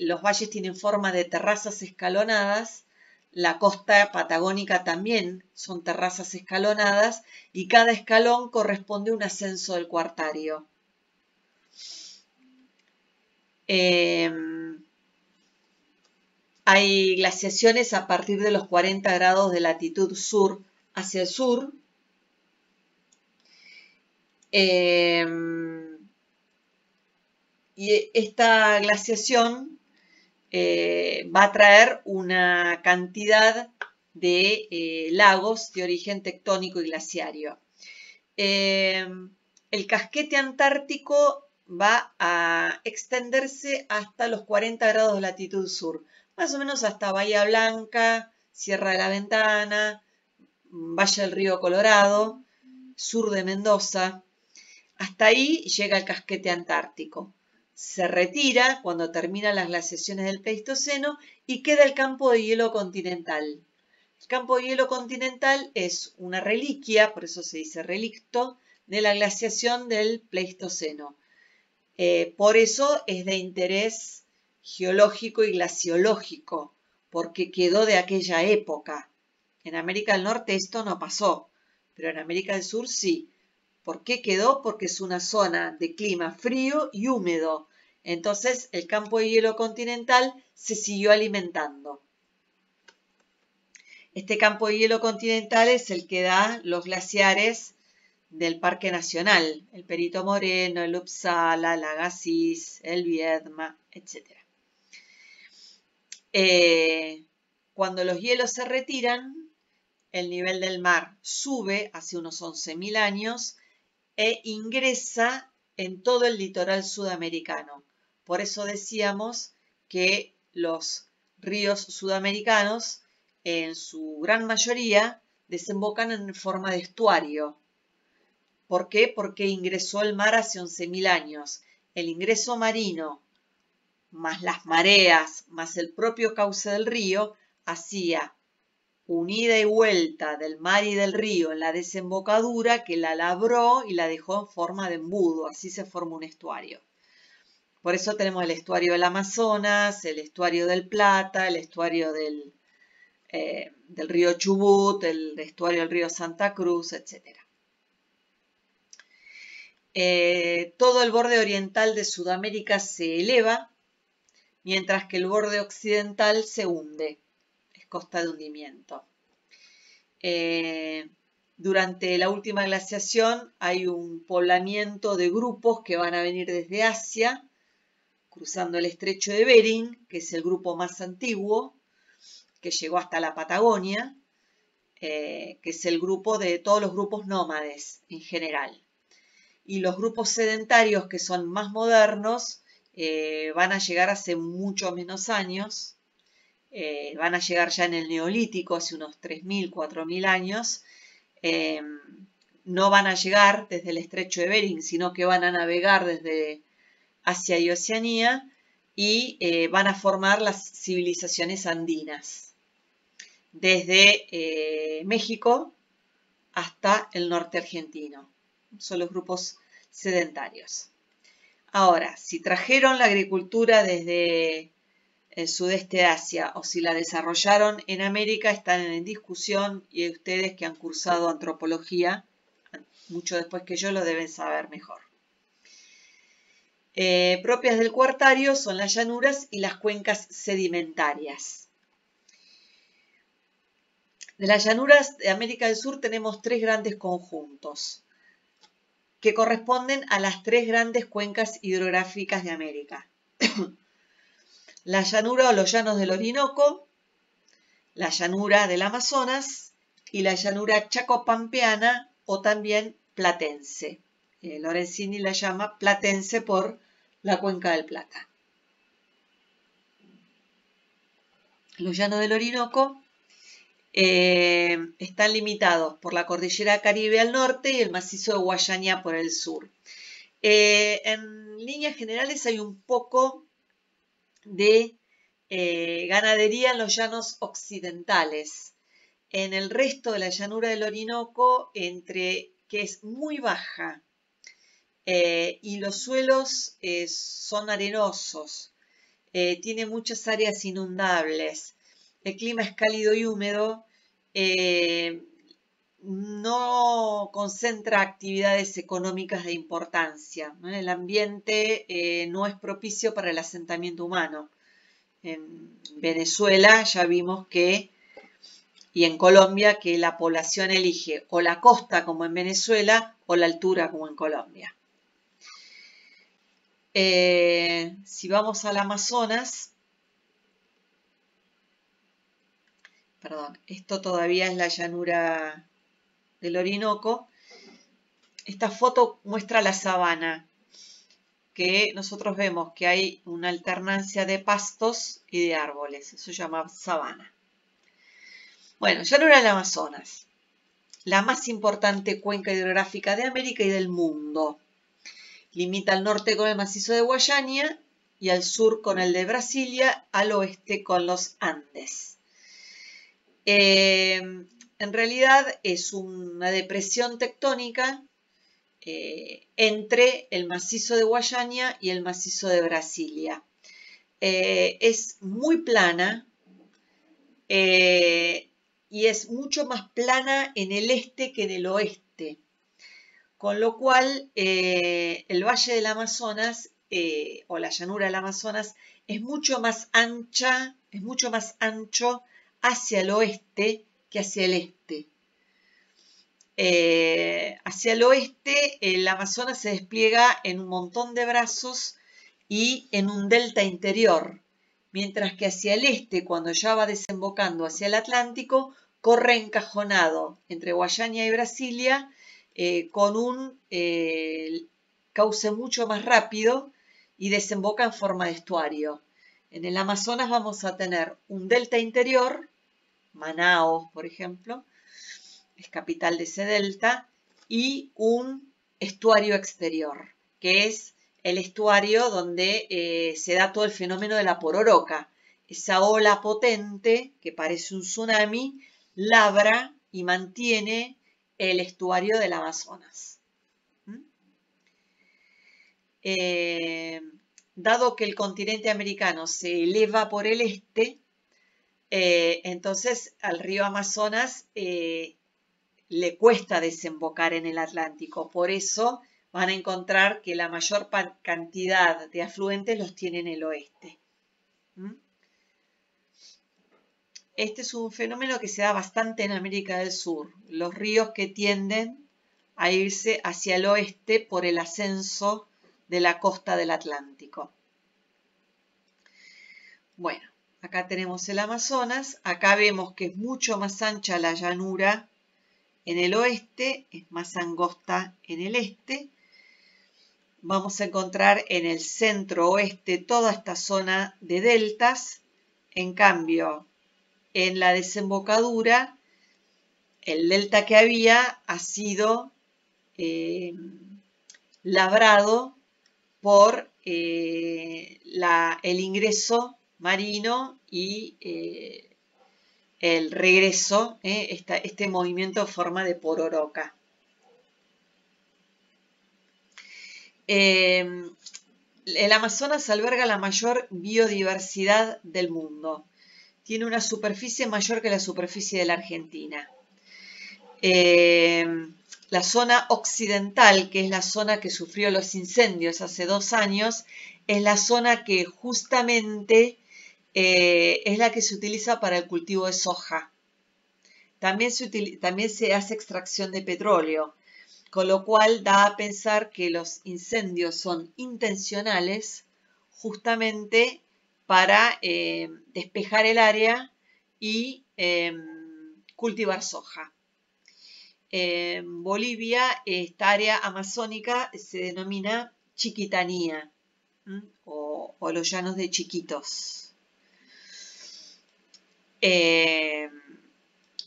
los valles tienen forma de terrazas escalonadas. La costa patagónica también son terrazas escalonadas y cada escalón corresponde a un ascenso del cuartario. Hay glaciaciones a partir de los 40 grados de latitud sur hacia el sur. Y esta glaciación va a traer una cantidad de lagos de origen tectónico y glaciario. El casquete antártico va a extenderse hasta los 40 grados de latitud sur, más o menos hasta Bahía Blanca, Sierra de la Ventana, Valle del Río Colorado, sur de Mendoza. Hasta ahí llega el casquete antártico. Se retira cuando terminan las glaciaciones del Pleistoceno y queda el campo de hielo continental. El campo de hielo continental es una reliquia, por eso se dice relicto, de la glaciación del Pleistoceno. Por eso es de interés geológico y glaciológico, porque quedó de aquella época. En América del Norte esto no pasó, pero en América del Sur sí. ¿Por qué quedó? Porque es una zona de clima frío y húmedo. Entonces el campo de hielo continental se siguió alimentando. Este campo de hielo continental es el que da los glaciares del Parque Nacional, el Perito Moreno, el Uppsala, el Agassiz, el Viedma, etc. Cuando los hielos se retiran, el nivel del mar sube hace unos 11.000 años e ingresa en todo el litoral sudamericano. Por eso decíamos que los ríos sudamericanos, en su gran mayoría, desembocan en forma de estuario. ¿Por qué? Porque ingresó el mar hace 11.000 años. El ingreso marino, más las mareas, más el propio cauce del río, hacía una ida y vuelta del mar y del río en la desembocadura que la labró y la dejó en forma de embudo. Así se forma un estuario. Por eso tenemos el estuario del Amazonas, el estuario del Plata, el estuario del río Chubut, el estuario del río Santa Cruz, etc. Todo el borde oriental de Sudamérica se eleva, mientras que el borde occidental se hunde. Es costa de hundimiento. Durante la última glaciación hay un poblamiento de grupos que van a venir desde Asia, cruzando el estrecho de Bering, que es el grupo más antiguo, que llegó hasta la Patagonia, que es el grupo de todos los grupos nómades en general. Y los grupos sedentarios, que son más modernos, van a llegar hace mucho menos años, van a llegar ya en el Neolítico, hace unos 3.000, 4.000 años. No van a llegar desde el estrecho de Bering, sino que van a navegar desde Asia y Oceanía y van a formar las civilizaciones andinas, desde México hasta el norte argentino. Son los grupos sedentarios. Ahora, si trajeron la agricultura desde el sudeste de Asia o si la desarrollaron en América están en discusión y ustedes que han cursado antropología, mucho después que yo, lo deben saber mejor. Propias del cuartario son las llanuras y las cuencas sedimentarias. De las llanuras de América del Sur tenemos tres grandes conjuntos que corresponden a las tres grandes cuencas hidrográficas de América. La llanura o los llanos del Orinoco, la llanura del Amazonas y la llanura chacopampeana o también platense. Lorenzini la llama platense por la cuenca del Plata. Los llanos del Orinoco están limitados por la cordillera Caribe al norte y el macizo de Guayaña por el sur. En líneas generales hay un poco de ganadería en los llanos occidentales. En el resto de la llanura del Orinoco, entre que es muy baja y los suelos son arenosos, tiene muchas áreas inundables, el clima es cálido y húmedo, no concentra actividades económicas de importancia, ¿no? El ambiente no es propicio para el asentamiento humano. En Venezuela ya vimos que, y en Colombia, que la población elige o la costa como en Venezuela o la altura como en Colombia. Si vamos al Amazonas, perdón, esto todavía es la llanura del Orinoco. Esta foto muestra la sabana, que nosotros vemos que hay una alternancia de pastos y de árboles, eso se llama sabana. Bueno, llanura del Amazonas, la más importante cuenca hidrográfica de América y del mundo. Limita al norte con el macizo de Guayana y al sur con el de Brasilia, al oeste con los Andes. En realidad es una depresión tectónica entre el macizo de Guayana y el macizo de Brasilia. Es muy plana y es mucho más plana en el este que en el oeste, con lo cual el Valle del Amazonas o la llanura del Amazonas es mucho más ancha, es mucho más ancho hacia el oeste que hacia el este. Hacia el oeste el Amazonas se despliega en un montón de brazos y en un delta interior, mientras que hacia el este, cuando ya va desembocando hacia el Atlántico, corre encajonado entre Guayana y Brasilia con un cauce mucho más rápido y desemboca en forma de estuario. En el Amazonas vamos a tener un delta interior, Manaos, por ejemplo, es capital de ese delta, y un estuario exterior, que es el estuario donde se da todo el fenómeno de la pororoca. Esa ola potente, que parece un tsunami, labra y mantiene el estuario del Amazonas. Dado que el continente americano se eleva por el este, entonces al río Amazonas le cuesta desembocar en el Atlántico. Por eso van a encontrar que la mayor cantidad de afluentes los tiene en el oeste. Este es un fenómeno que se da bastante en América del Sur. Los ríos que tienden a irse hacia el oeste por el ascenso de la costa del Atlántico. Bueno, acá tenemos el Amazonas. Acá vemos que es mucho más ancha la llanura en el oeste, es más angosta en el este. Vamos a encontrar en el centro-oeste toda esta zona de deltas. En cambio, en la desembocadura, el delta que había ha sido labrado por el ingreso marino y el regreso, este movimiento en forma de pororoca. El Amazonas alberga la mayor biodiversidad del mundo. Tiene una superficie mayor que la superficie de la Argentina. La zona occidental, que es la zona que sufrió los incendios hace 2 años, es la zona que justamente es la que se utiliza para el cultivo de soja. También se hace extracción de petróleo, con lo cual da a pensar que los incendios son intencionales justamente para despejar el área y cultivar soja. En Bolivia, esta área amazónica se denomina Chiquitanía o los llanos de Chiquitos.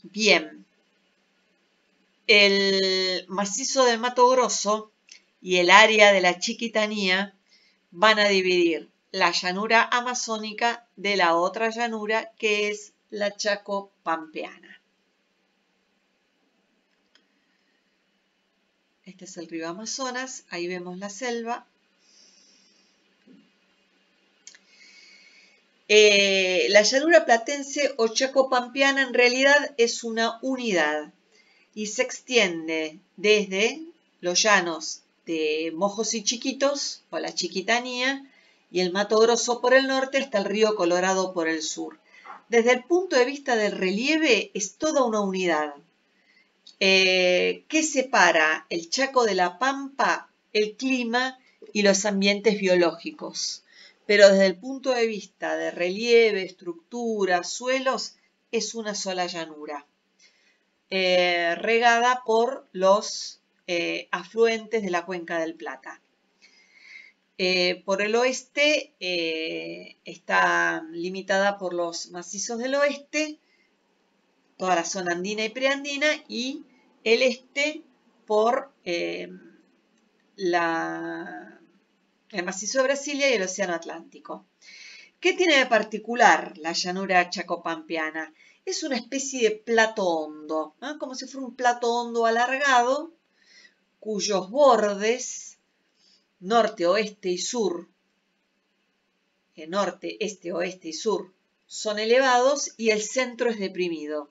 Bien, el macizo del Mato Grosso y el área de la Chiquitanía van a dividir la llanura amazónica de la otra llanura que es la Chaco Pampeana. Este es el río Amazonas, ahí vemos la selva. La llanura platense o chaco-pampeana en realidad es una unidad y se extiende desde los llanos de Mojos y Chiquitos, o la Chiquitanía, y el Mato Grosso por el norte hasta el río Colorado por el sur. Desde el punto de vista del relieve es toda una unidad. ¿Qué separa el Chaco de la Pampa? El clima y los ambientes biológicos. Pero desde el punto de vista de relieve, estructura, suelos, es una sola llanura, regada por los afluentes de la Cuenca del Plata. Por el oeste está limitada por los macizos del oeste, toda la zona andina y preandina, y el este por el macizo de Brasilia y el océano Atlántico. ¿Qué tiene de particular la llanura chacopampeana? Es una especie de plato hondo, ¿no? Como si fuera un plato hondo alargado, cuyos bordes, norte, oeste y sur, norte, este, oeste y sur, son elevados y el centro es deprimido.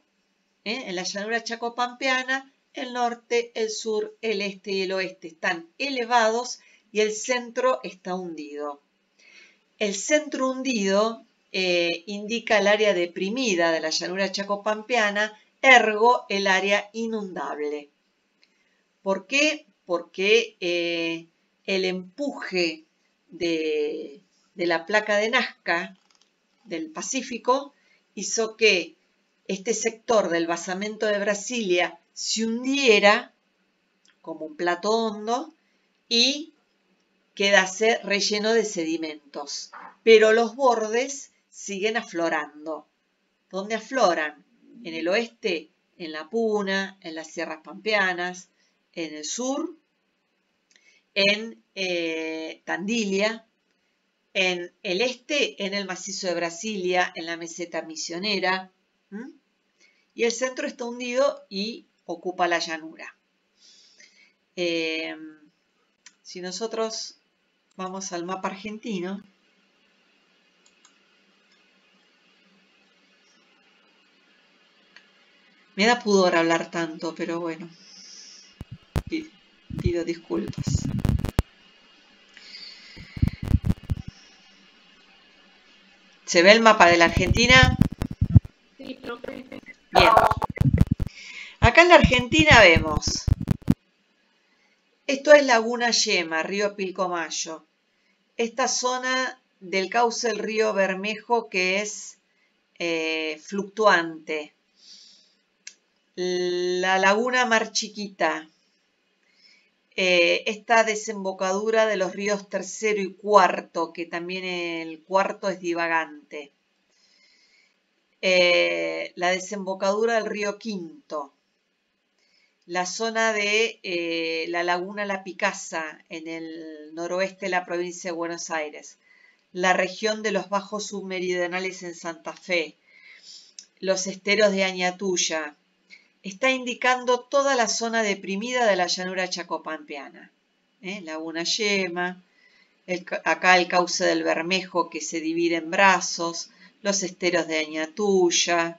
En la llanura chacopampeana, el norte, el sur, el este y el oeste están elevados y el centro está hundido. El centro hundido indica el área deprimida de la llanura chacopampeana, ergo el área inundable. ¿Por qué? Porque el empuje de la placa de Nazca del Pacífico hizo que este sector del basamento de Brasilia se hundiera como un plato hondo y quedase relleno de sedimentos, pero los bordes siguen aflorando. ¿Dónde afloran? En el oeste, en la Puna, en las sierras pampeanas, en el sur, en Tandilia, en el este, en el macizo de Brasilia, en la meseta misionera, y el centro está hundido y ocupa la llanura. Si nosotros vamos al mapa argentino, me da pudor hablar tanto, pero bueno, pido disculpas. ¿Se ve el mapa de la Argentina? Sí, profe. Bien. Acá en la Argentina vemos, esto es Laguna Yema, río Pilcomayo. Esta zona del cauce del río Bermejo que es fluctuante. La laguna Mar Chiquita. Esta desembocadura de los ríos tercero y cuarto, que también el cuarto es divagante. La desembocadura del río Quinto. La zona de la laguna La Picasa, en el noroeste de la provincia de Buenos Aires. La región de los bajos submeridionales en Santa Fe. Los esteros de Añatuya. Está indicando toda la zona deprimida de la llanura chacopampeana. Laguna Yema, acá el cauce del Bermejo que se divide en brazos, los esteros de Añatuya,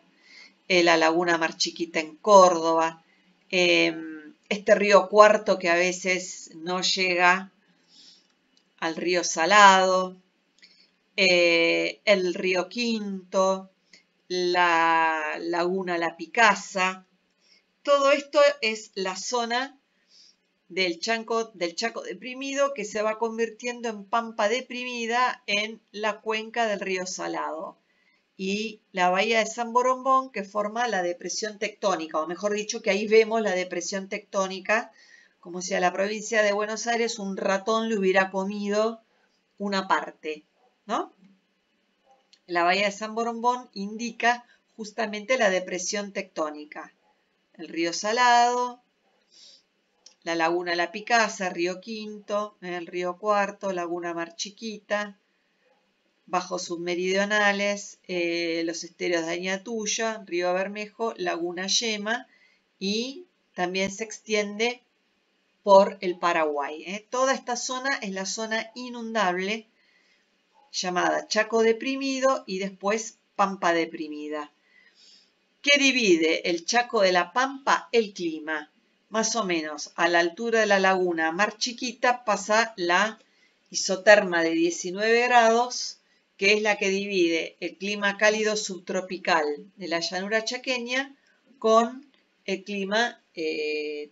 la laguna Mar Chiquita en Córdoba, este río Cuarto que a veces no llega al río Salado, el río Quinto, la laguna La Picasa. Todo esto es la zona del Chaco deprimido que se va convirtiendo en pampa deprimida en la cuenca del río Salado. Y la bahía de San Borombón que forma la depresión tectónica, o mejor dicho que ahí vemos la depresión tectónica, como si a la provincia de Buenos Aires un ratón le hubiera comido una parte, ¿no? La bahía de San Borombón indica justamente la depresión tectónica. El río Salado, la laguna La Picasa, río Quinto, el río Cuarto, laguna Mar Chiquita, bajos submeridionales, los esteros de Añatuya, río Bermejo, laguna Yema, y también se extiende por el Paraguay. Toda esta zona es la zona inundable llamada Chaco deprimido y después Pampa deprimida. ¿Qué divide el Chaco de la Pampa? El clima. Más o menos a la altura de la laguna Mar Chiquita pasa la isoterma de 19 grados, que es la que divide el clima cálido subtropical de la llanura chaqueña con el clima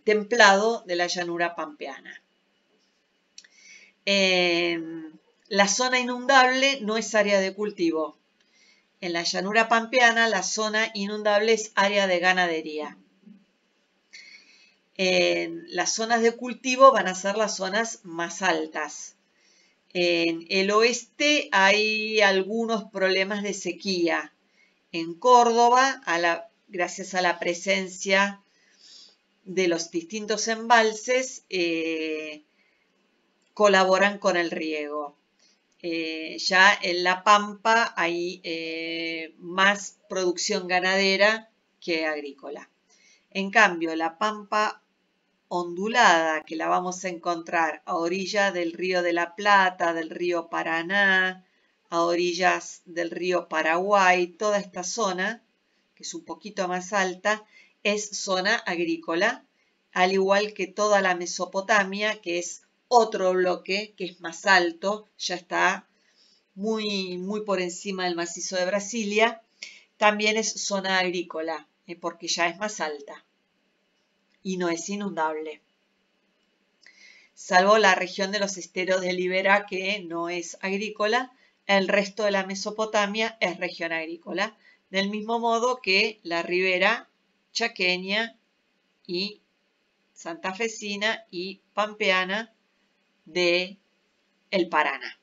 templado de la llanura pampeana. La zona inundable no es área de cultivo. En la llanura pampeana la zona inundable es área de ganadería. Las zonas de cultivo van a ser las zonas más altas. En el oeste hay algunos problemas de sequía. En Córdoba, gracias a la presencia de los distintos embalses, colaboran con el riego. Ya en La Pampa hay más producción ganadera que agrícola. En cambio, la Pampa ondulada, que la vamos a encontrar a orilla del río de la Plata, del río Paraná, a orillas del río Paraguay, toda esta zona, que es un poquito más alta, es zona agrícola, al igual que toda la Mesopotamia, que es otro bloque que es más alto, ya está muy por encima del macizo de Brasilia, también es zona agrícola, porque ya es más alta y no es inundable. Salvo la región de los esteros de Libera, que no es agrícola, el resto de la Mesopotamia es región agrícola, del mismo modo que la ribera chaqueña y santafesina y pampeana de el Paraná.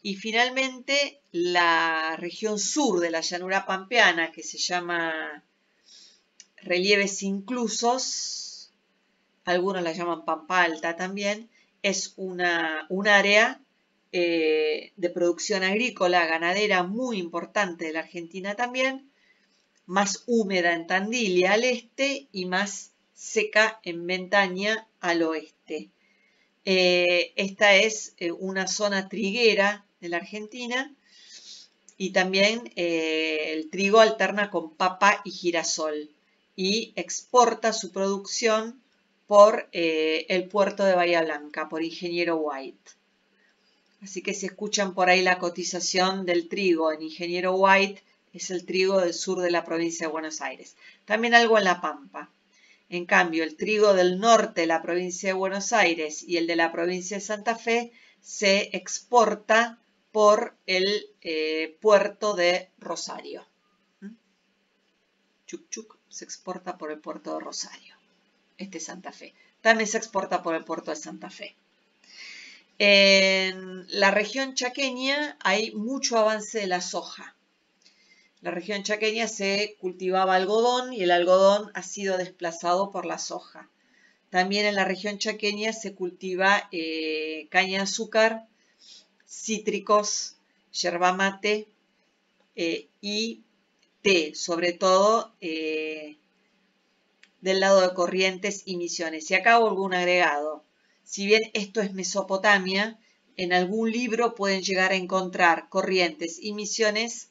Y finalmente la región sur de la llanura pampeana, que se llama relieves inclusos, algunos la llaman Pampa Alta también, es un área de producción agrícola, ganadera muy importante de la Argentina también, más húmeda en Tandil y al este y más seca en Ventaña al oeste. Esta es una zona triguera de la Argentina y también el trigo alterna con papa y girasol y exporta su producción por el puerto de Bahía Blanca, por Ingeniero White. Así que si escuchan por ahí la cotización del trigo en Ingeniero White, es el trigo del sur de la provincia de Buenos Aires. También algo en La Pampa. En cambio, el trigo del norte de la provincia de Buenos Aires y el de la provincia de Santa Fe se exporta por el puerto de Rosario. Chuc chuc, se exporta por el puerto de Rosario. Este es Santa Fe. También se exporta por el puerto de Santa Fe. En la región chaqueña hay mucho avance de la soja. La región chaqueña se cultivaba algodón y el algodón ha sido desplazado por la soja. También en la región chaqueña se cultiva caña de azúcar, cítricos, yerba mate y té, sobre todo del lado de Corrientes y Misiones. Y acá hago algún agregado. Si bien esto es Mesopotamia, en algún libro pueden llegar a encontrar Corrientes y Misiones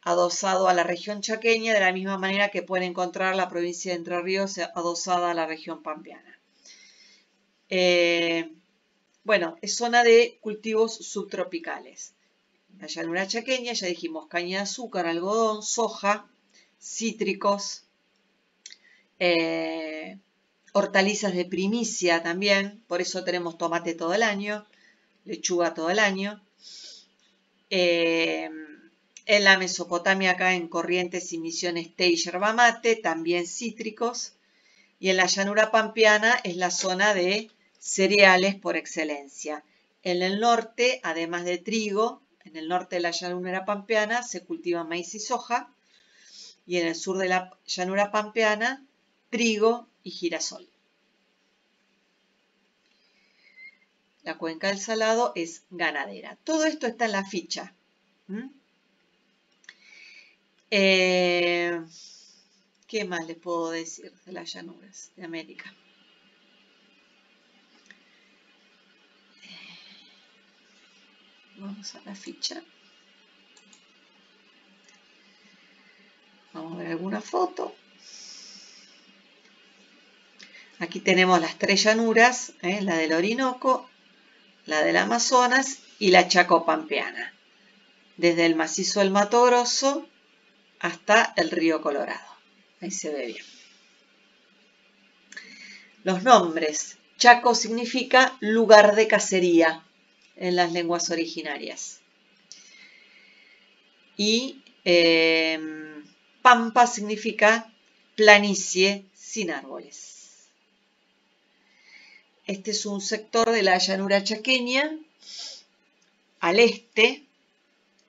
adosado a la región chaqueña, de la misma manera que pueden encontrar la provincia de Entre Ríos adosada a la región pampeana. Bueno, es zona de cultivos subtropicales. La llanura chaqueña, ya dijimos, caña de azúcar, algodón, soja, cítricos, hortalizas de primicia también, por eso tenemos tomate todo el año, lechuga todo el año. En la Mesopotamia, acá en Corrientes y Misiones, té y yerba mate, también cítricos. Y en la llanura pampeana es la zona de cereales por excelencia. En el norte, además de trigo, en el norte de la llanura pampeana se cultiva maíz y soja. Y en el sur de la llanura pampeana, trigo y girasol. La cuenca del Salado es ganadera. Todo esto está en la ficha. ¿Qué más les puedo decir de las llanuras de América? Vamos a la ficha. Vamos a ver alguna foto. Aquí tenemos las tres llanuras, la del Orinoco, la del Amazonas y la Chaco Pampeana, desde el macizo del Mato Grosso hasta el río Colorado. Ahí se ve bien. Los nombres. Chaco significa lugar de cacería en las lenguas originarias. Y Pampa significa planicie sin árboles. Este es un sector de la llanura chaqueña al este.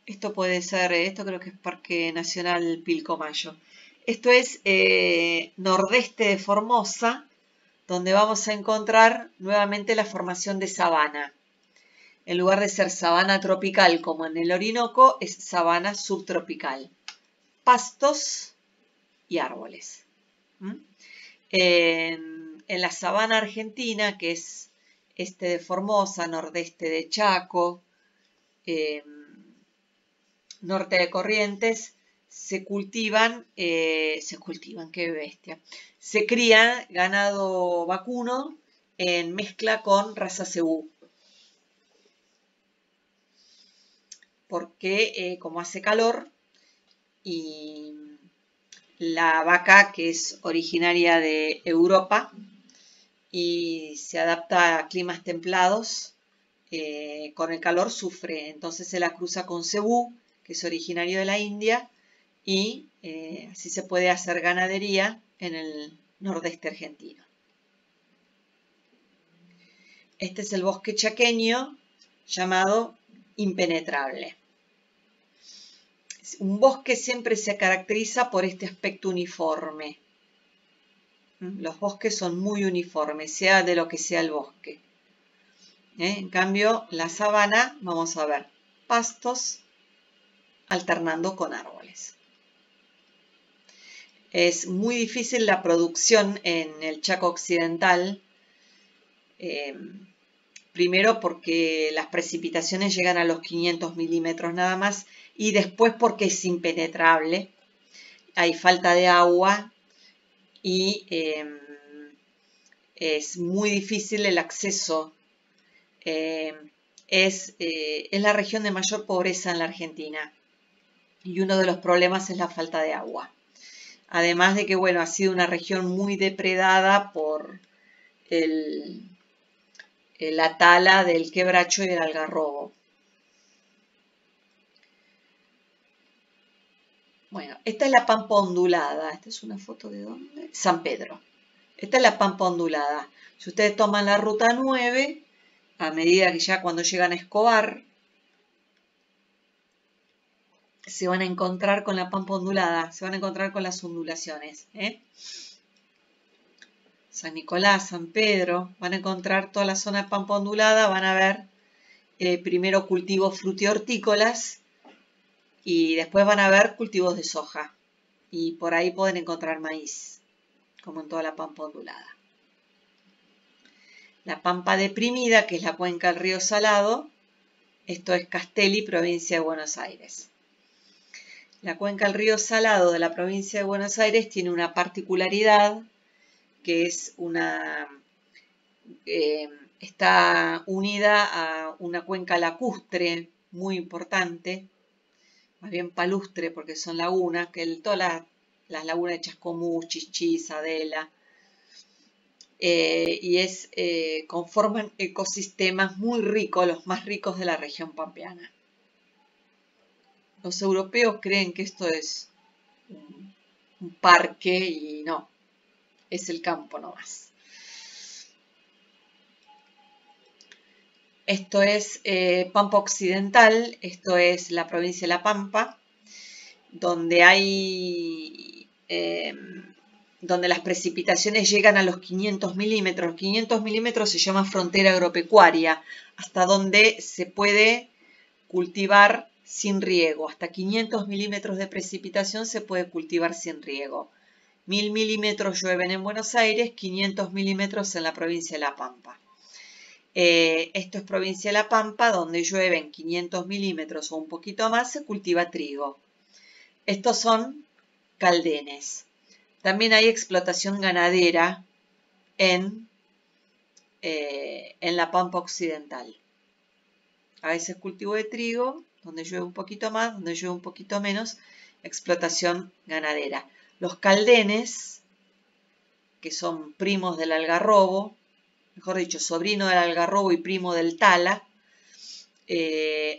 Esto puede ser, esto creo que es Parque Nacional Pilcomayo. Esto es nordeste de Formosa, donde vamos a encontrar nuevamente la formación de sabana. En lugar de ser sabana tropical como en el Orinoco, es sabana subtropical. Pastos y árboles. En la sabana argentina, que es este de Formosa, nordeste de Chaco, norte de Corrientes, se cultivan, qué bestia, se cría ganado vacuno en mezcla con raza cebú. Porque como hace calor y la vaca, que es originaria de Europa y se adapta a climas templados, con el calor sufre, entonces se la cruza con cebú, que es originario de la India, y así se puede hacer ganadería en el nordeste argentino. Este es el bosque chaqueño llamado impenetrable. Un bosque siempre se caracteriza por este aspecto uniforme. Los bosques son muy uniformes, sea de lo que sea el bosque. En cambio, la sabana, vamos a ver, pastos alternando con árboles. Es muy difícil la producción en el Chaco Occidental, primero porque las precipitaciones llegan a los 500 milímetros nada más, y después porque es impenetrable, hay falta de agua y es muy difícil el acceso. Es la región de mayor pobreza en la Argentina y uno de los problemas es la falta de agua. Además de que, bueno, ha sido una región muy depredada por la tala del quebracho y del algarrobo. Bueno, esta es la pampa ondulada. Esta es una foto de ¿dónde? San Pedro. Esta es la pampa ondulada. Si ustedes toman la ruta 9, a medida que ya cuando llegan a Escobar, se van a encontrar con la pampa ondulada, se van a encontrar con las ondulaciones. San Nicolás, San Pedro, van a encontrar toda la zona de pampa ondulada, van a ver primero cultivos frutihortícolas y después van a ver cultivos de soja. Y por ahí pueden encontrar maíz, como en toda la pampa ondulada. La pampa deprimida, que es la cuenca del río Salado, esto es Castelli, provincia de Buenos Aires. La cuenca del río Salado de la provincia de Buenos Aires tiene una particularidad, que es está unida a una cuenca lacustre muy importante, más bien palustre porque son lagunas, que todas las lagunas de Chascomús, Chichís, Adela, y conforman ecosistemas muy ricos, los más ricos de la región pampeana. Los europeos creen que esto es un parque y no, es el campo nomás. Esto es Pampa Occidental, esto es la provincia de La Pampa, donde donde las precipitaciones llegan a los 500 milímetros. Los 500 milímetros se llama frontera agropecuaria, hasta donde se puede cultivar sin riego. Hasta 500 milímetros de precipitación se puede cultivar sin riego. 1000 milímetros llueven en Buenos Aires, 500 milímetros en la provincia de La Pampa. Esto es provincia de La Pampa, donde llueven 500 milímetros o un poquito más, se cultiva trigo. Estos son caldenes. También hay explotación ganadera en la Pampa Occidental. A veces cultivo de trigo, donde llueve un poquito más, donde llueve un poquito menos, explotación ganadera. Los caldenes, que son primos del algarrobo, mejor dicho, sobrino del algarrobo y primo del tala,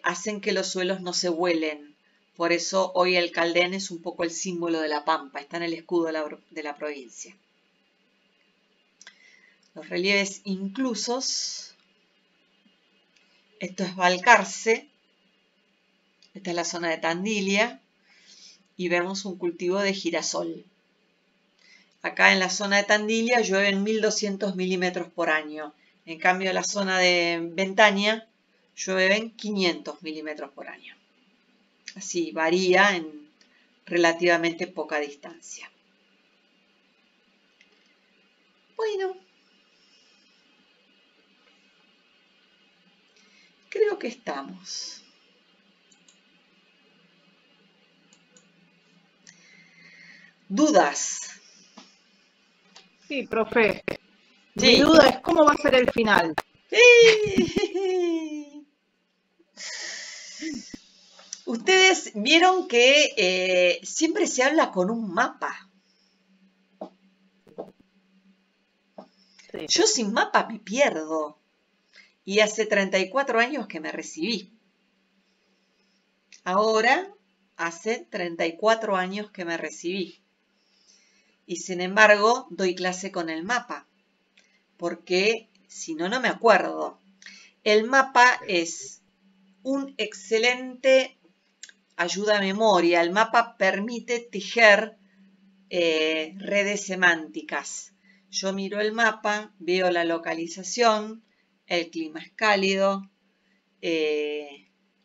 hacen que los suelos no se vuelen. Por eso hoy el caldén es un poco el símbolo de La Pampa, está en el escudo de la provincia. Los relieves inclusos, esto es Balcarce, esta es la zona de Tandilia, y vemos un cultivo de girasol. Acá en la zona de Tandilia llueven 1200 milímetros por año. En cambio, en la zona de Ventaña llueven 500 milímetros por año. Así varía en relativamente poca distancia. Bueno, creo que estamos. ¿Dudas? Sí, profe. Sí. Mi duda es cómo va a ser el final. Ustedes vieron que siempre se habla con un mapa. Sí. Yo sin mapa me pierdo. Y hace 34 años que me recibí. Ahora hace 34 años que me recibí. Y sin embargo doy clase con el mapa. Porque si no, no me acuerdo. El mapa es un excelente ayuda a memoria. El mapa permite tejer redes semánticas. Yo miro el mapa, veo la localización, el clima es cálido,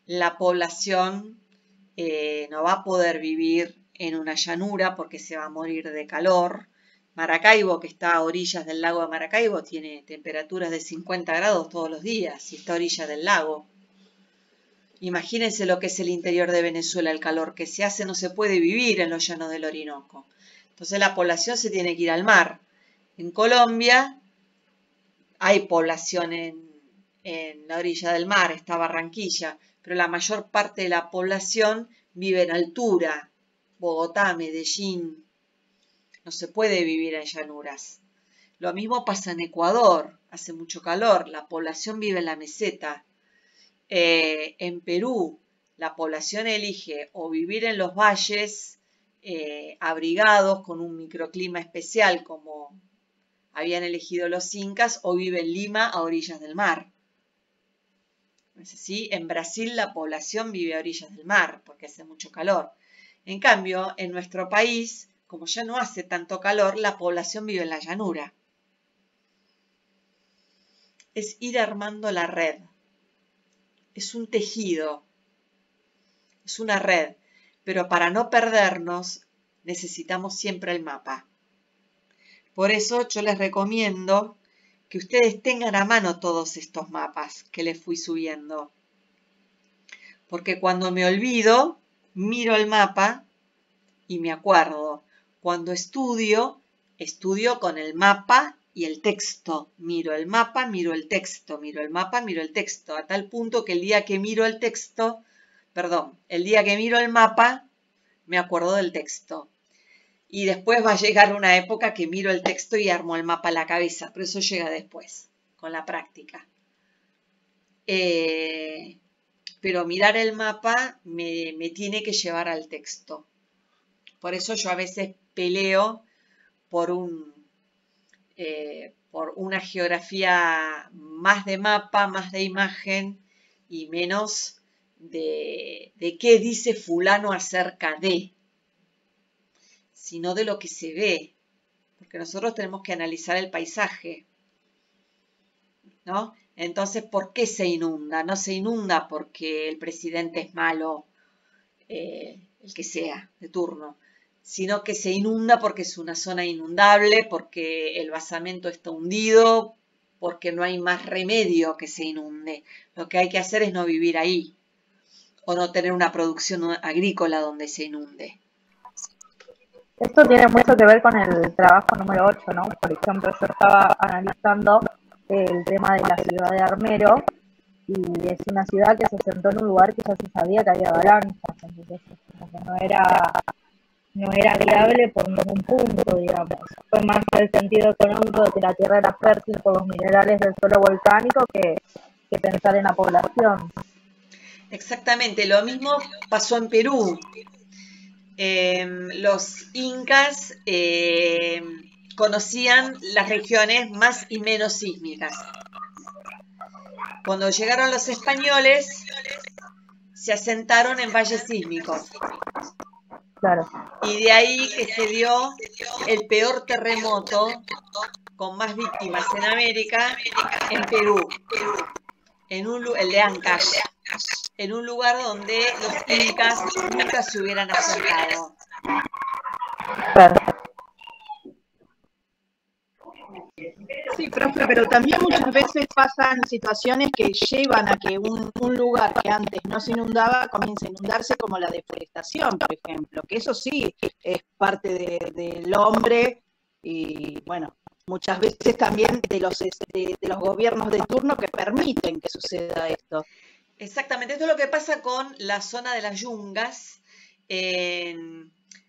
la población no va a poder vivir en una llanura porque se va a morir de calor. Maracaibo, que está a orillas del lago de Maracaibo, tiene temperaturas de 50 grados todos los días y está a orillas del lago. Imagínense lo que es el interior de Venezuela, el calor que se hace, no se puede vivir en los llanos del Orinoco. Entonces la población se tiene que ir al mar. En Colombia hay población en la orilla del mar, está Barranquilla, pero la mayor parte de la población vive en altura. Bogotá, Medellín, no se puede vivir en llanuras. Lo mismo pasa en Ecuador, hace mucho calor, la población vive en la meseta. En Perú, la población elige o vivir en los valles abrigados con un microclima especial como habían elegido los incas, o vive en Lima a orillas del mar. ¿Es así? En Brasil la población vive a orillas del mar porque hace mucho calor. En cambio, en nuestro país, como ya no hace tanto calor, la población vive en la llanura. Es ir armando la red. Es un tejido. Es una red. Pero para no perdernos, necesitamos siempre el mapa. Por eso yo les recomiendo que ustedes tengan a mano todos estos mapas que les fui subiendo. Porque cuando me olvido, miro el mapa y me acuerdo. Cuando estudio, estudio con el mapa y el texto. Miro el mapa, miro el texto, miro el mapa, miro el texto. A tal punto que el día que miro el texto, el día que miro el mapa, me acuerdo del texto. Y después va a llegar una época que miro el texto y armo el mapa a la cabeza, pero eso llega después, con la práctica. Pero mirar el mapa me tiene que llevar al texto. Por eso yo a veces peleo por una geografía más de mapa, más de imagen y menos de qué dice fulano acerca de, sino de lo que se ve, porque nosotros tenemos que analizar el paisaje, ¿no? Entonces, ¿por qué se inunda? No se inunda porque el presidente es malo, el que sea, de turno, sino que se inunda porque es una zona inundable, porque el basamento está hundido, porque no hay más remedio que se inunde. Lo que hay que hacer es no vivir ahí o no tener una producción agrícola donde se inunde. Esto tiene mucho que ver con el trabajo número 8, ¿no? Por ejemplo, yo estaba analizando el tema de la ciudad de Armero y es una ciudad que se asentó en un lugar que ya se sabía que había avalanchas, entonces como que no era viable por ningún punto, digamos. Fue más en el sentido económico de que la tierra era fértil por los minerales del suelo volcánico que pensar en la población. Exactamente, lo mismo pasó en Perú. Los incas conocían las regiones más y menos sísmicas. Cuando llegaron los españoles, se asentaron en valles sísmicos. Claro. Y de ahí que se dio el peor terremoto con más víctimas en América, en Perú, el de Ancash, en un lugar donde los incas nunca se hubieran asentado. Claro. Sí, profe, pero también muchas veces pasan situaciones que llevan a que un lugar que antes no se inundaba comience a inundarse, como la deforestación, por ejemplo, que eso sí es parte del hombre y, bueno, muchas veces también de los gobiernos de turno que permiten que suceda esto. Exactamente, esto es lo que pasa con la zona de las Yungas,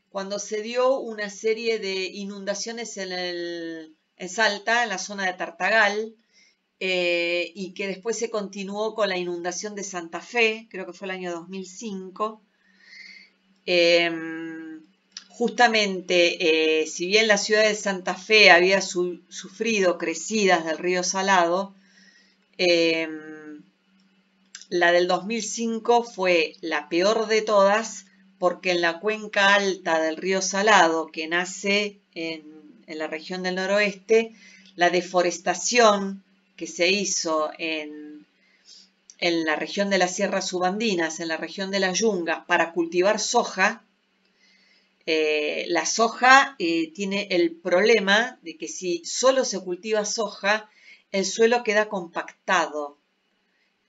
cuando se dio una serie de inundaciones en Salta, en la zona de Tartagal, y que después se continuó con la inundación de Santa Fe, creo que fue el año 2005. Justamente, si bien la ciudad de Santa Fe había sufrido crecidas del río Salado, la del 2005 fue la peor de todas porque en la cuenca alta del río Salado, que nace en la región del noroeste, la deforestación que se hizo en la región de las sierras subandinas, en la región de las Yungas, para cultivar soja, la soja tiene el problema de que si solo se cultiva soja, el suelo queda compactado,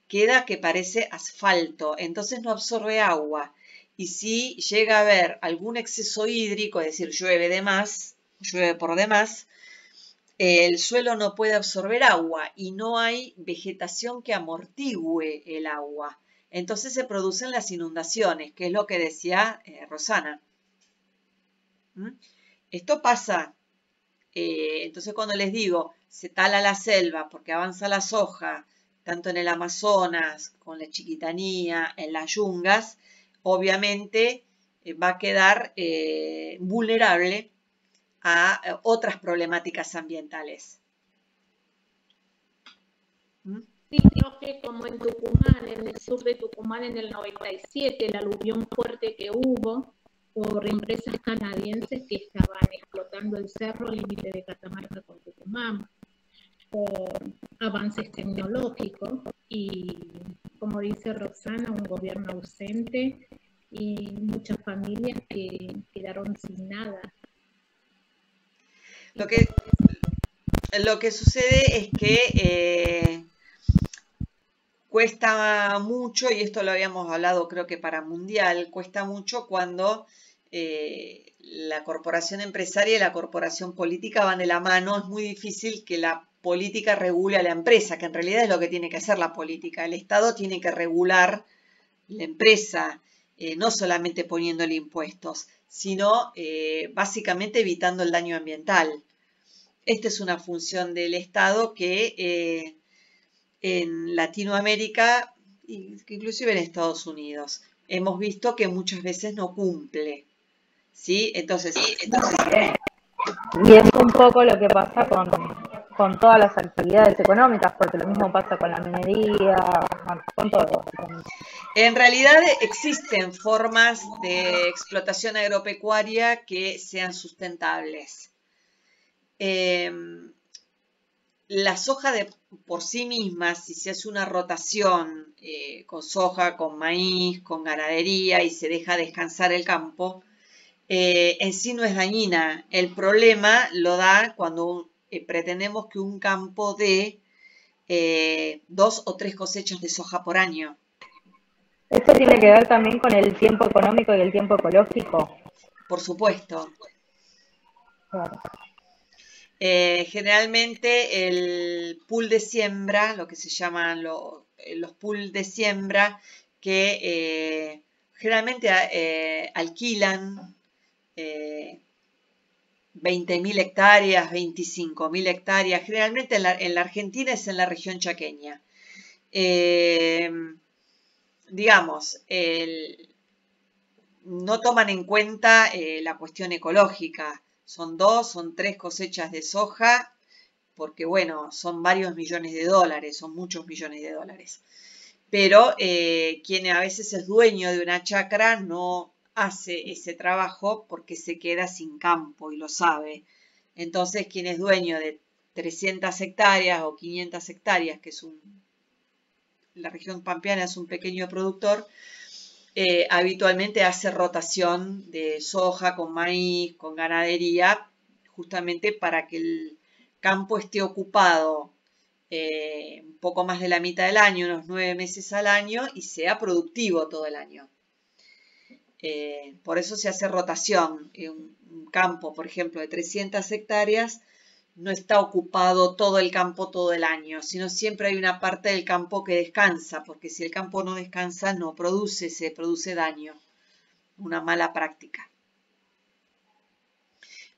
queda que parece asfalto, entonces no absorbe agua. Y si llega a haber algún exceso hídrico, es decir, llueve por demás, el suelo no puede absorber agua y no hay vegetación que amortigüe el agua. Entonces se producen las inundaciones, que es lo que decía Rosana. Esto pasa, entonces cuando les digo, se tala la selva porque avanza la soja, tanto en el Amazonas, con la Chiquitanía, en las Yungas, obviamente va a quedar vulnerable a otras problemáticas ambientales. Sí, profe, como en Tucumán, en el sur de Tucumán en el 97, el aluvión fuerte que hubo por empresas canadienses que estaban explotando el cerro límite de Catamarca con Tucumán, por avances tecnológicos y, como dice Roxana, un gobierno ausente y muchas familias que quedaron sin nada. Lo que sucede es que cuesta mucho, y esto lo habíamos hablado creo que para Mundial, cuesta mucho cuando la corporación empresaria y la corporación política van de la mano. Es muy difícil que la política regule a la empresa, que en realidad es lo que tiene que hacer la política. El Estado tiene que regular la empresa, no solamente poniéndole impuestos, sino básicamente evitando el daño ambiental. Esta es una función del Estado que en Latinoamérica, inclusive en Estados Unidos, hemos visto que muchas veces no cumple. ¿Sí? Entonces, y es un poco lo que pasa con todas las actividades económicas, porque lo mismo pasa con la minería, con todo. En realidad existen formas de explotación agropecuaria que sean sustentables. La soja por sí misma, si se hace una rotación con soja, con maíz, con ganadería y se deja descansar el campo, en sí no es dañina. El problema lo da cuando pretendemos que un campo dé 2 o 3 cosechas de soja por año. ¿Esto tiene que ver también con el tiempo económico y el tiempo ecológico? Por supuesto. Claro. Generalmente el pool de siembra, lo que se llaman los pool de siembra, que generalmente alquilan 20.000 hectáreas, 25.000 hectáreas, generalmente en la Argentina es en la región chaqueña. Digamos, no toman en cuenta la cuestión ecológica. Son 2, son 3 cosechas de soja, porque bueno, son varios millones de dólares, son muchos millones de dólares. Pero quien a veces es dueño de una chacra no hace ese trabajo porque se queda sin campo y lo sabe. Entonces, quien es dueño de 300 hectáreas o 500 hectáreas, que es la región pampeana es un pequeño productor, habitualmente hace rotación de soja con maíz, con ganadería, justamente para que el campo esté ocupado un poco más de la mitad del año, unos 9 meses al año, y sea productivo todo el año. Por eso se hace rotación. Un campo, por ejemplo, de 300 hectáreas, no está ocupado todo el campo todo el año, sino siempre hay una parte del campo que descansa, porque si el campo no descansa, no produce, se produce daño. Una mala práctica.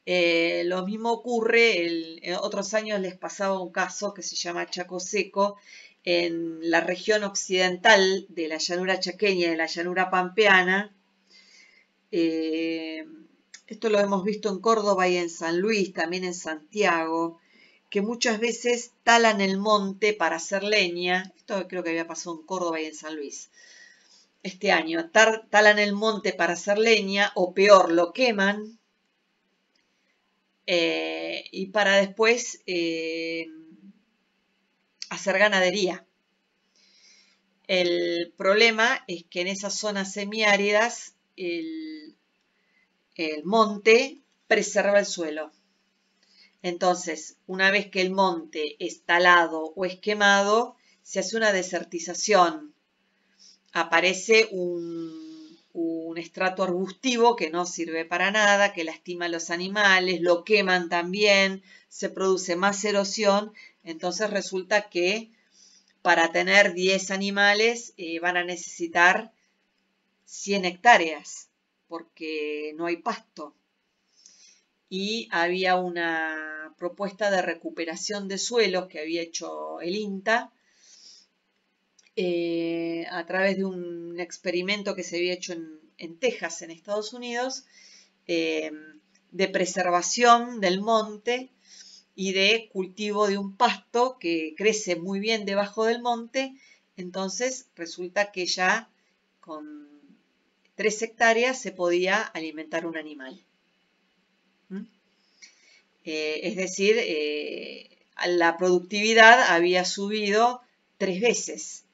Lo mismo ocurre, en otros años les pasaba un caso que se llama Chaco Seco, en la región occidental de la llanura chaqueña y de la llanura pampeana. Esto lo hemos visto en Córdoba y en San Luis, también en Santiago, que muchas veces talan el monte para hacer leña. Esto creo que había pasado en Córdoba y en San Luis. Este año talan el monte para hacer leña, o peor, lo queman. Y para después hacer ganadería. El problema es que en esas zonas semiáridas el monte preserva el suelo. Entonces, una vez que el monte es talado o es quemado, se hace una desertización. Aparece un estrato arbustivo que no sirve para nada, que lastima a los animales, lo queman también, se produce más erosión. Entonces resulta que para tener 10 animales van a necesitar 100 hectáreas, porque no hay pasto. Y había una propuesta de recuperación de suelos que había hecho el INTA a través de un experimento que se había hecho en Texas, en Estados Unidos, de preservación del monte y de cultivo de un pasto que crece muy bien debajo del monte. Entonces resulta que ya con 3 hectáreas se podía alimentar un animal. Es decir, la productividad había subido 3 veces,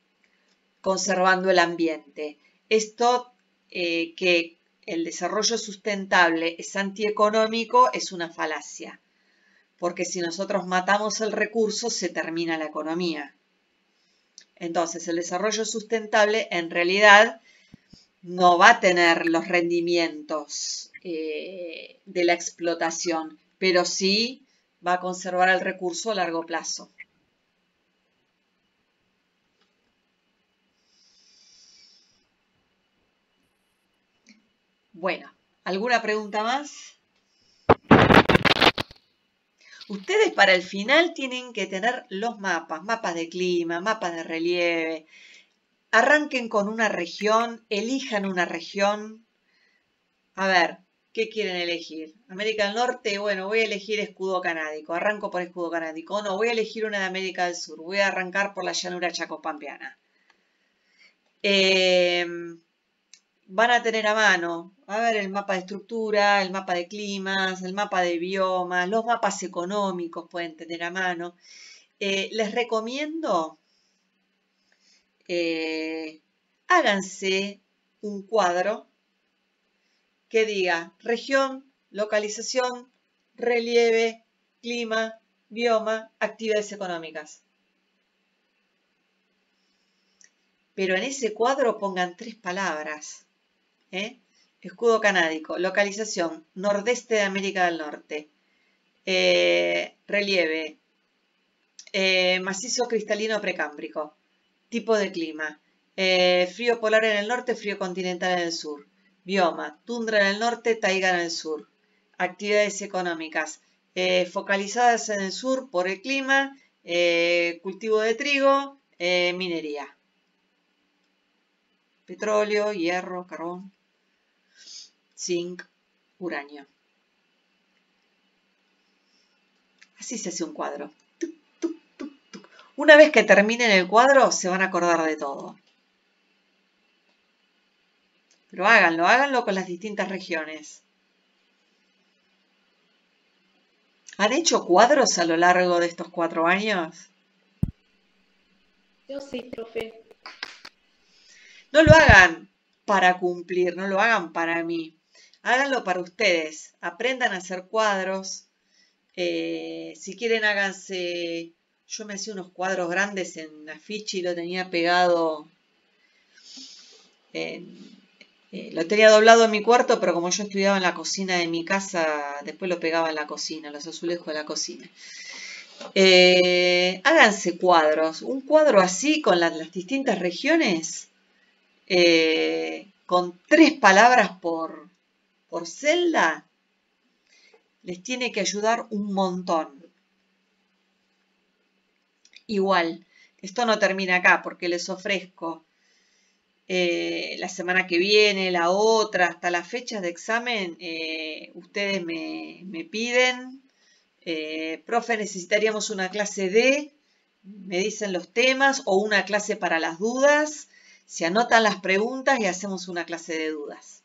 conservando el ambiente. Esto que el desarrollo sustentable es antieconómico es una falacia, porque si nosotros matamos el recurso se termina la economía. Entonces el desarrollo sustentable en realidad no va a tener los rendimientos de la explotación, pero sí va a conservar el recurso a largo plazo. Bueno, ¿alguna pregunta más? Ustedes para el final tienen que tener los mapas de clima, mapas de relieve. Arranquen con una región, elijan una región. A ver, ¿qué quieren elegir? América del Norte, bueno, voy a elegir escudo canádico. Arranco por escudo canádico. No, voy a elegir una de América del Sur. Voy a arrancar por la llanura chacopampeana. Van a tener a mano, a ver, el mapa de estructura, el mapa de climas, el mapa de biomas, los mapas económicos pueden tener a mano. Les recomiendo, háganse un cuadro que diga región, localización, relieve, clima, bioma, actividades económicas. pero en ese cuadro pongan 3 palabras. Escudo canádico, localización, nordeste de América del Norte. Relieve, macizo cristalino precámbrico. Tipo de clima, frío polar en el norte, frío continental en el sur. Bioma, tundra en el norte, taiga en el sur. Actividades económicas, focalizadas en el sur por el clima, cultivo de trigo, minería. Petróleo, hierro, carbón, zinc, uranio. Así se hace un cuadro. Una vez que terminen el cuadro, se van a acordar de todo. Pero háganlo con las distintas regiones. ¿Han hecho cuadros a lo largo de estos 4 años? Yo sí, profe. No lo hagan para cumplir, no lo hagan para mí. Háganlo para ustedes. Aprendan a hacer cuadros. Si quieren, háganse... Yo me hacía unos cuadros grandes en afiche y lo tenía pegado... lo tenía doblado en mi cuarto, pero como yo estudiaba en la cocina de mi casa, después lo pegaba en la cocina, los azulejos de la cocina. Háganse cuadros. Un cuadro así con las distintas regiones, con 3 palabras por celda, les tiene que ayudar un montón. Igual, esto no termina acá porque les ofrezco la semana que viene, la otra, hasta las fechas de examen, ustedes me piden, profe, necesitaríamos una clase de, me dicen los temas, o una clase para las dudas, se anotan las preguntas y hacemos una clase de dudas.